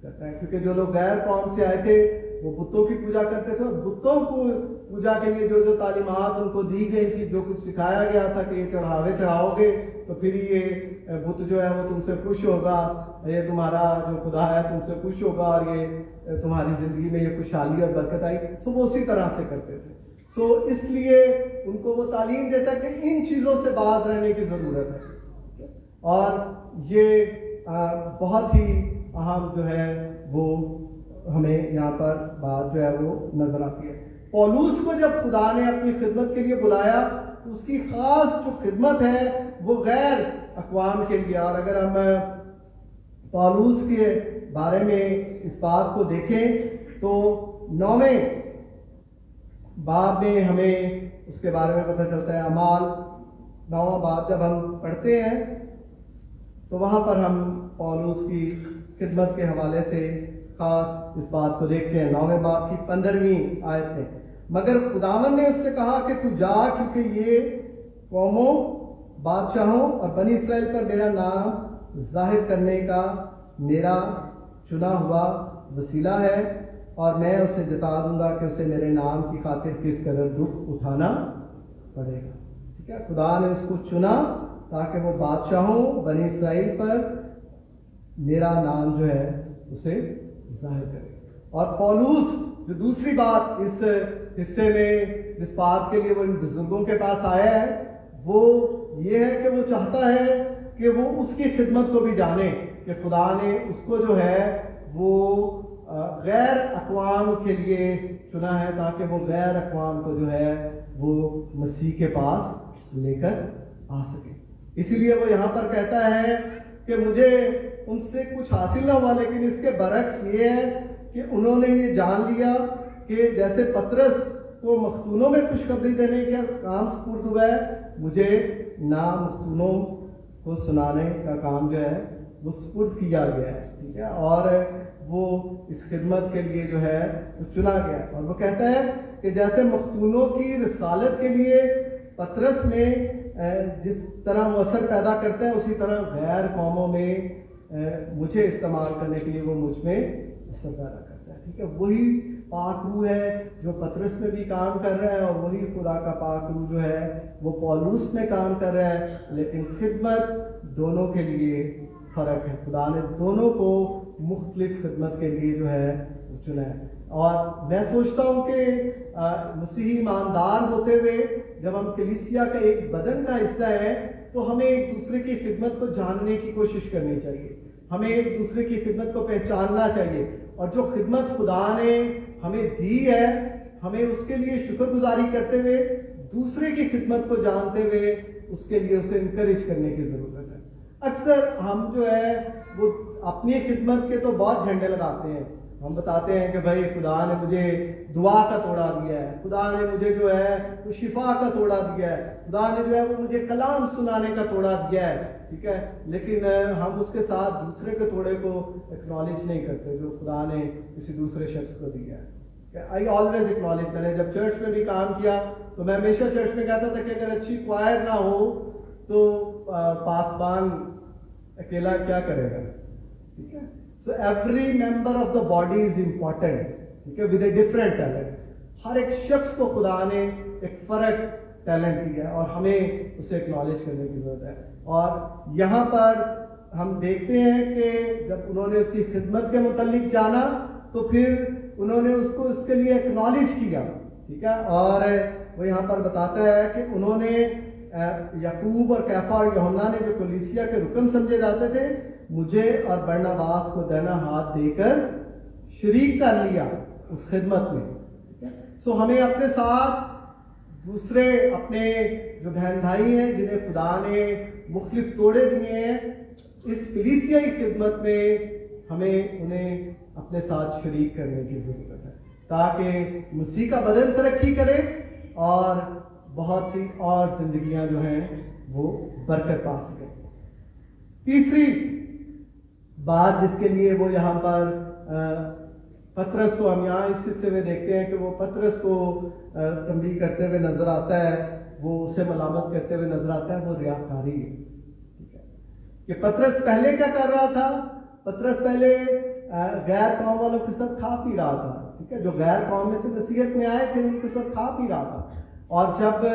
کرتا ہے. کیونکہ جو لوگ غیر قوم سے آئے تھے وہ بتوں کی پوجا کرتے تھے, اور بتوں کو پوجا کے لیے جو تعلیمات ان کو دی گئی تھی, جو کچھ سکھایا گیا تھا کہ یہ چڑھاوے چڑھاؤ گے تو پھر یہ بت جو ہے وہ تم سے خوش ہوگا, یہ تمہارا جو خدا ہے تم سے خوش ہوگا, اور یہ تمہاری زندگی میں یہ خوشحالی اور برکت آئی. سو وہ اسی طرح سے کرتے تھے. سو اس لیے ان کو وہ تعلیم دیتا ہے کہ ان چیزوں سے باز رہنے کی ضرورت ہے. اور یہ بہت ہی اہم جو ہے وہ ہمیں یہاں پر بات جو ہے وہ نظر آتی ہے. پولوس کو جب خدا نے اپنی خدمت کے لیے بلایا تو اس کی خاص جو خدمت ہے وہ غیر اقوام کے لیے. اور اگر ہم پولوس کے بارے میں اس بات کو دیکھیں تو 9ویں باب میں ہمیں اس کے بارے میں پتہ چلتا ہے. اعمال 9واں باب جب ہم پڑھتے ہیں تو وہاں پر ہم پولوس کی خدمت کے حوالے سے خاص اس بات کو دیکھتے ہیں. 9ویں باب کی 15ویں آیت میں, مگر خداوند نے اس سے کہا کہ تو جا, کیونکہ یہ قوموں, بادشاہوں اور بنی اسرائیل پر میرا نام ظاہر کرنے کا میرا چنا ہوا وسیلہ ہے, اور میں اسے جتا دوں گا کہ اسے میرے نام کی خاطر کس قدر دکھ اٹھانا پڑے گا. ٹھیک ہے, خدا نے اس کو چنا تاکہ وہ بادشاہوں بنی اسرائیل پر میرا نام جو ہے اسے ظاہر کرے. اور پولوس جو دوسری بات اس حصے میں جس بات کے لیے وہ ان بزرگوں کے پاس آیا ہے وہ یہ ہے کہ وہ چاہتا ہے کہ وہ اس کی خدمت کو بھی جانے کہ خدا نے اس کو جو ہے وہ غیر اقوام کے لیے چنا ہے تاکہ وہ غیر اقوام کو جو ہے وہ مسیح کے پاس لے کر آ سکے. اسی لیے وہ یہاں پر کہتا ہے کہ مجھے ان سے کچھ حاصل نہ ہوا, لیکن اس کے برعکس یہ ہے کہ انہوں نے یہ جان لیا کہ جیسے پطرس کو مختونوں میں خوشخبری دینے کا کام سپرد ہوا ہے, مجھے نامختونوں کو سنانے کا کام جو ہے وہ سپرد کیا گیا ہے. ٹھیک ہے, اور وہ اس خدمت کے لیے جو ہے وہ چنا گیا. اور وہ کہتا ہے کہ جیسے مختونوں کی رسالت کے لیے پطرس میں جس طرح وہ اثر پیدا کرتا ہے, اسی طرح غیر قوموں میں مجھے استعمال کرنے کے لیے وہ مجھ میں اثر پیدا کرتا ہے. ٹھیک ہے, وہی پاک روح ہے جو پطرس میں بھی کام کر رہا ہے, اور وہی خدا کا پاک روح جو ہے وہ پولوس میں کام کر رہا ہے, لیکن خدمت دونوں کے لیے فرق ہے. خدا نے دونوں کو مختلف خدمت کے لیے جو ہے وہ چنا ہے. اور میں سوچتا ہوں کہ مسیحی ایماندار ہوتے ہوئے جب ہم کلیسیا کا ایک بدن کا حصہ ہیں تو ہمیں ایک دوسرے کی خدمت کو جاننے کی کوشش کرنی چاہیے, ہمیں ایک دوسرے کی خدمت کو پہچاننا چاہیے, اور جو خدمت خدا نے ہمیں دی ہے ہمیں اس کے لیے شکر گزاری کرتے ہوئے دوسرے کی خدمت کو جانتے ہوئے اس کے لیے اسے انکریج کرنے کی ضرورت ہے. اکثر ہم جو ہے وہ اپنی خدمت کے تو بہت جھنڈے لگاتے ہیں. ہم بتاتے ہیں کہ بھائی خدا نے مجھے دعا کا توڑا دیا ہے, خدا نے مجھے جو ہے وہ شفا کا توڑا دیا ہے, خدا نے جو ہے وہ مجھے کلام سنانے کا توڑا دیا ہے, ٹھیک ہے, لیکن ہم اس کے ساتھ دوسرے کے توڑے کو ایکنالج نہیں کرتے جو خدا نے کسی دوسرے شخص کو دیا ہے. I always acknowledge. میں نے جب چرچ میں بھی کام کیا تو میں ہمیشہ چرچ میں کہتا تھا کہ اگر اچھی کوائر نہ ہو تو پاسبان اکیلا کیا کرے گا, ٹھیک ہے. So every member of the body is important, ٹھیک ہے, ود اے ڈفرینٹ ٹیلنٹ. ہر ایک شخص کو خدا نے ایک فرق ٹیلنٹ دیا ہے اور ہمیں اسے اکنالج کرنے کی ضرورت ہے. اور یہاں پر ہم دیکھتے ہیں کہ جب انہوں نے اس کی خدمت کے متعلق جانا تو پھر انہوں نے اس کو اس کے لیے اکنالج کیا, ٹھیک ہے. اور وہ یہاں پر بتاتا ہے کہ انہوں نے یعقوب اور کیفا اور یوحنا نے جو کلیسیا کے رکن سمجھے جاتے تھے مجھے اور برناباس کو دائنا ہاتھ دے کر شریک کر لیا اس خدمت میں. سو ہمیں اپنے ساتھ دوسرے اپنے جو بہن بھائی ہیں جنہیں خدا نے مختلف توڑے دیے ہیں اس کلیسیائی خدمت میں ہمیں انہیں اپنے ساتھ شریک کرنے کی ضرورت ہے تاکہ مسیح کا بدن ترقی کرے اور بہت سی اور زندگیاں جو ہیں وہ برکت پا سکیں. تیسری بات جس کے لیے وہ یہاں پر پطرس کو ہم یہاں اس حصے میں دیکھتے ہیں کہ وہ پطرس کو تنبیہ کرتے ہوئے نظر آتا ہے, وہ اسے ملامت کرتے ہوئے نظر آتا ہے, وہ ریاکاری ہے. ٹھیک ہے کہ پطرس پہلے کیا کر رہا تھا, پطرس پہلے غیر قوم والوں کے ساتھ کھا پی رہا تھا, ٹھیک ہے, جو غیر قوم میں سے مسیحیت میں آئے تھے ان کے ساتھ کھا پی رہا تھا. اور جب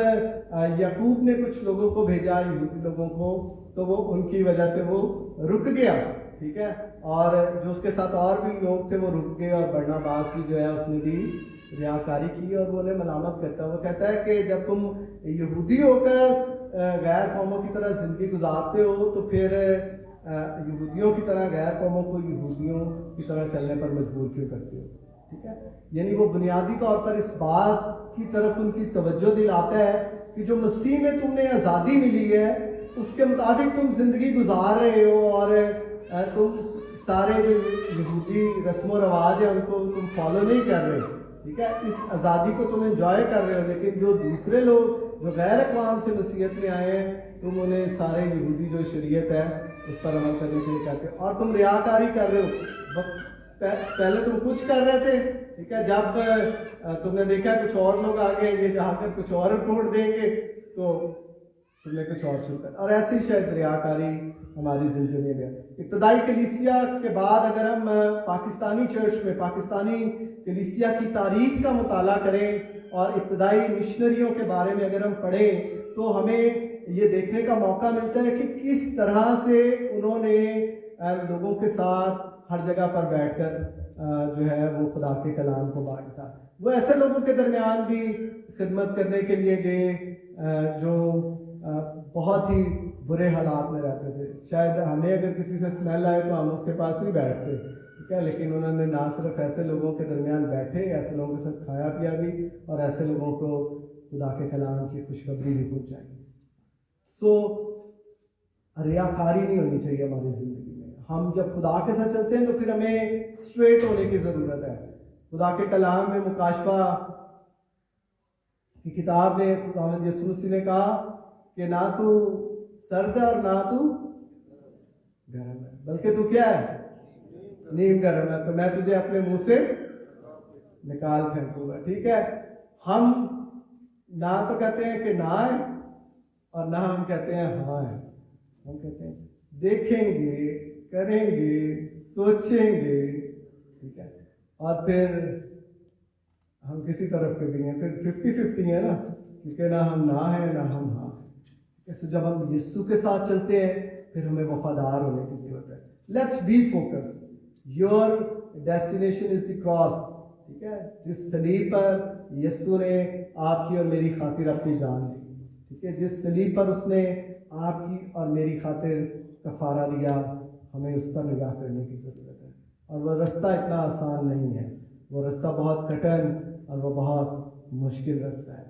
یعقوب نے کچھ لوگوں کو بھیجا, یہودی لوگوں کو, تو وہ ان کی وجہ سے وہ رک گیا, ٹھیک ہے, اور جو اس کے ساتھ اور بھی لوگ تھے وہ رک گئے. اور برناباس بھی جو ہے اس نے بھی ریاکاری کی اور وہ انہیں ملامت کرتا ہے. وہ کہتا ہے کہ جب تم یہودی ہو کر غیر قوموں کی طرح زندگی گزارتے ہو تو پھر یہودیوں کی طرح غیر قوموں کو یہودیوں کی طرح چلنے پر مجبور کیوں کرتے ہو, ٹھیک ہے. یعنی وہ بنیادی طور پر اس بات کی طرف ان کی توجہ دلاتا ہے کہ جو مسیح میں تم نے آزادی ملی ہے اس کے مطابق تم زندگی گزار رہے ہو اور تم سارے جو یہودی رسم و رواج ہیں ان کو تم فالو نہیں کر رہے, ٹھیک ہے. اس آزادی کو تم انجوائے کر رہے ہو, لیکن جو دوسرے لوگ جو غیر اقوام سے مسیحیت میں آئے ہیں تم انہیں سارے یہودی جو شریعت ہے اس پر عمل کرنے کے لیے کہتے ہو اور تم ریاکاری کر رہے ہو. پہلے تم کچھ کر رہے تھے, ٹھیک ہے, جب تم نے دیکھا کچھ اور لوگ آگے یہ جا کر کچھ اور رپورٹ دیں گے تو تم نے کچھ اور شروع کر. اور ایسی شاید ریاکاری ہماری زندگی میں ہے. ابتدائی کلیسیا کے بعد اگر ہم پاکستانی چرچ میں پاکستانی کلیسیا کی تاریخ کا مطالعہ کریں اور ابتدائی مشنریوں کے بارے میں اگر ہم پڑھیں تو ہمیں یہ دیکھنے کا موقع ملتا ہے کہ کس طرح سے انہوں نے لوگوں کے ساتھ ہر جگہ پر بیٹھ کر جو ہے وہ خدا کے کلام کو بانٹا. وہ ایسے لوگوں کے درمیان بھی خدمت کرنے کے لیے گئے جو بہت ہی برے حالات میں رہتے تھے. شاید ہمیں اگر کسی سے اسمیل آئے تو ہم اس کے پاس نہیں بیٹھتے, ٹھیک ہے, لیکن انہوں نے نہ صرف ایسے لوگوں کے درمیان بیٹھے, ایسے لوگوں کے ساتھ کھایا پیا بھی اور ایسے لوگوں کو خدا کے کلام کی خوشخبری بھی پہنچائی. سو ریاکاری نہیں ہونی چاہیے ہماری زندگی میں. ہم جب خدا کے ساتھ چلتے ہیں تو پھر ہمیں اسٹریٹ ہونے کی ضرورت ہے. خدا کے کلام میں مکاشفہ کی کتاب میں خداوند یسوع مسیح نے کہا کہ نہ تو سرد ہے اور نہ تو گرم ہے, بلکہ تو کیا ہے, نیم گرم ہے, تو میں تجھے اپنے منہ سے نکال پھینکوں گا. ٹھیک ہے, ہم نہ تو کہتے ہیں کہ نہ ہے اور نہ ہم کہتے ہیں ہاں ہے. ہم کہتے ہیں دیکھیں گے, کریں گے, سوچیں گے, ٹھیک ہے, اور پھر ہم کسی طرف کے بھی ہیں, پھر 50-50 ہے نا, کیونکہ نہ ہم نہ ہیں نہ ہم ہاں ہیں. جب ہم یسوع کے ساتھ چلتے ہیں پھر ہمیں وفادار ہونے کی ضرورت ہے. Let's be focus, your destination is the cross, ٹھیک ہے, جس صلیب پر یسوع نے آپ کی اور میری خاطر اپنی جان دی, ٹھیک ہے, جس صلیب پر اس نے آپ کی اور میری خاطر کفارہ دیا, ہمیں اس پر نگاہ کرنے کی ضرورت ہے. اور وہ رستہ اتنا آسان نہیں ہے, وہ رستہ بہت کٹن اور وہ بہت مشکل رستہ ہے.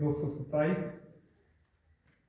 227,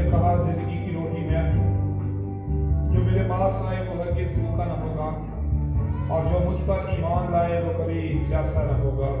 نے کہا زندگی کی روٹی میں ہوں، جو میرے پاس آئے وہ ہرگز بھوکا نہ ہوگا، اور جو مجھ پر ایمان لائے وہ کبھی پیاسا نہ ہوگا۔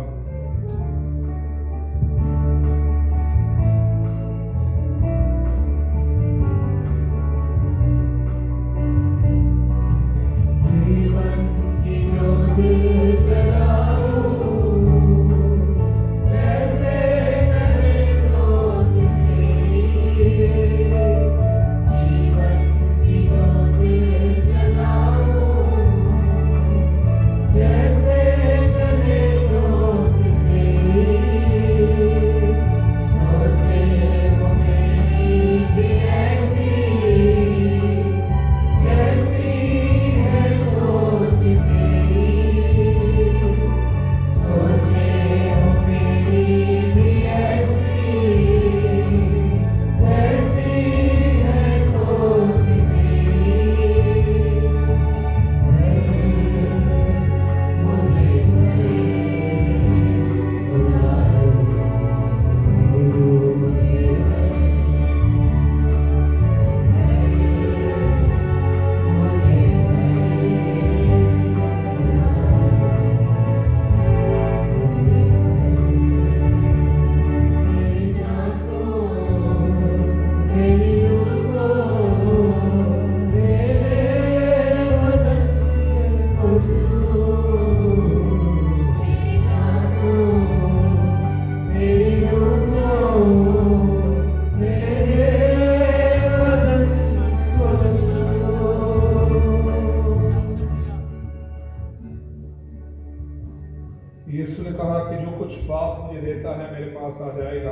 یسوع نے کہا کہ جو کچھ باپ مجھے دیتا ہے میرے پاس آ جائے گا،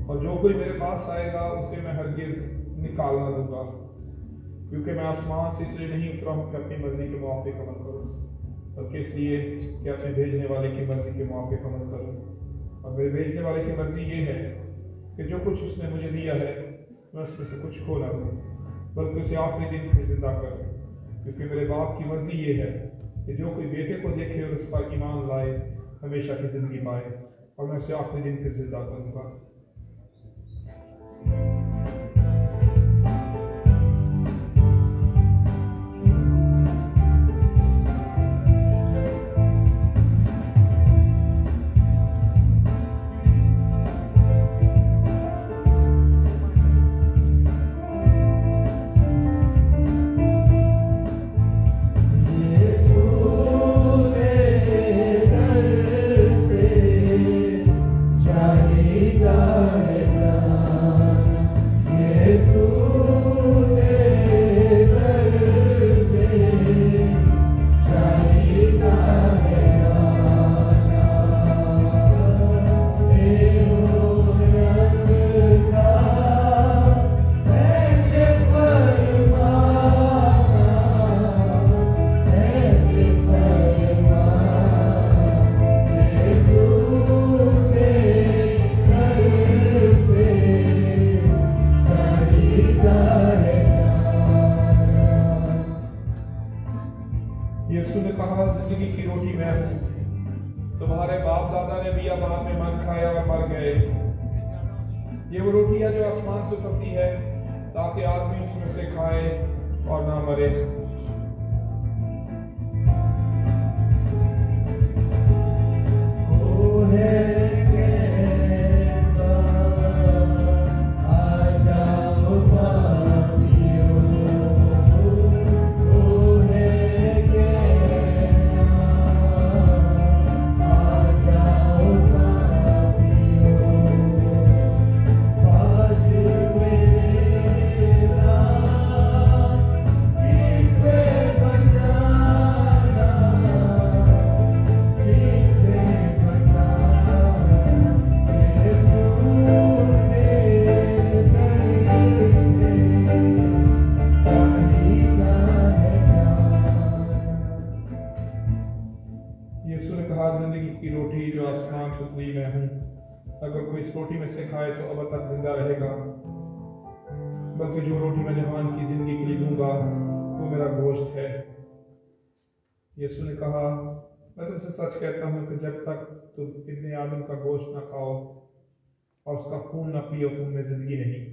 اور جو کوئی میرے پاس آئے گا اسے میں ہرگز نکال نہ دوں گا، کیونکہ میں آسمان سے اس لیے نہیں اترا ہوں کہ اپنی مرضی کے موافق عمل کروں، بلکہ اس لیے کہ اپنے بھیجنے والے کی مرضی کے موافق عمل کروں۔ اور میرے بھیجنے والے کی مرضی یہ ہے کہ جو کچھ اس نے مجھے دیا ہے میں اس میں سے کچھ کھو نہ دوں، بلکہ اسے آخری دن پھر زندہ کروں، کیونکہ میرے باپ کی مرضی یہ ہے کہ جو کوئی بیٹے کو دیکھے اور اس پر ایمان لائے ہمیشہ کی زندگی پائے، اور میں اسے آخری دن پھر زندہ کروں گا۔ یسوع نے کہا زندگی کی روٹی میں ہوں، تمہارے باپ دادا نے بھی ابان میں من کھایا اور مر گئے، یہ وہ روٹی ہے جو آسمان سے اترتی ہے تاکہ آدمی اس میں سے کھائے اور نہ مرے۔ یسوع نے کہا زندگی کی روٹی جو آسمان سے اتری میں ہوں، اگر کوئی اس روٹی میں سے کھائے تو اب تک زندہ رہے گا، بلکہ جو روٹی میں جہان کی زندگی کے لیے دوں گا وہ میرا گوشت ہے۔ یسوع نے کہا میں تم سے سچ کہتا ہوں کہ جب تک تم ابن آدم کا گوشت نہ کھاؤ اور اس کا خون نہ پیو تم میں زندگی نہیں۔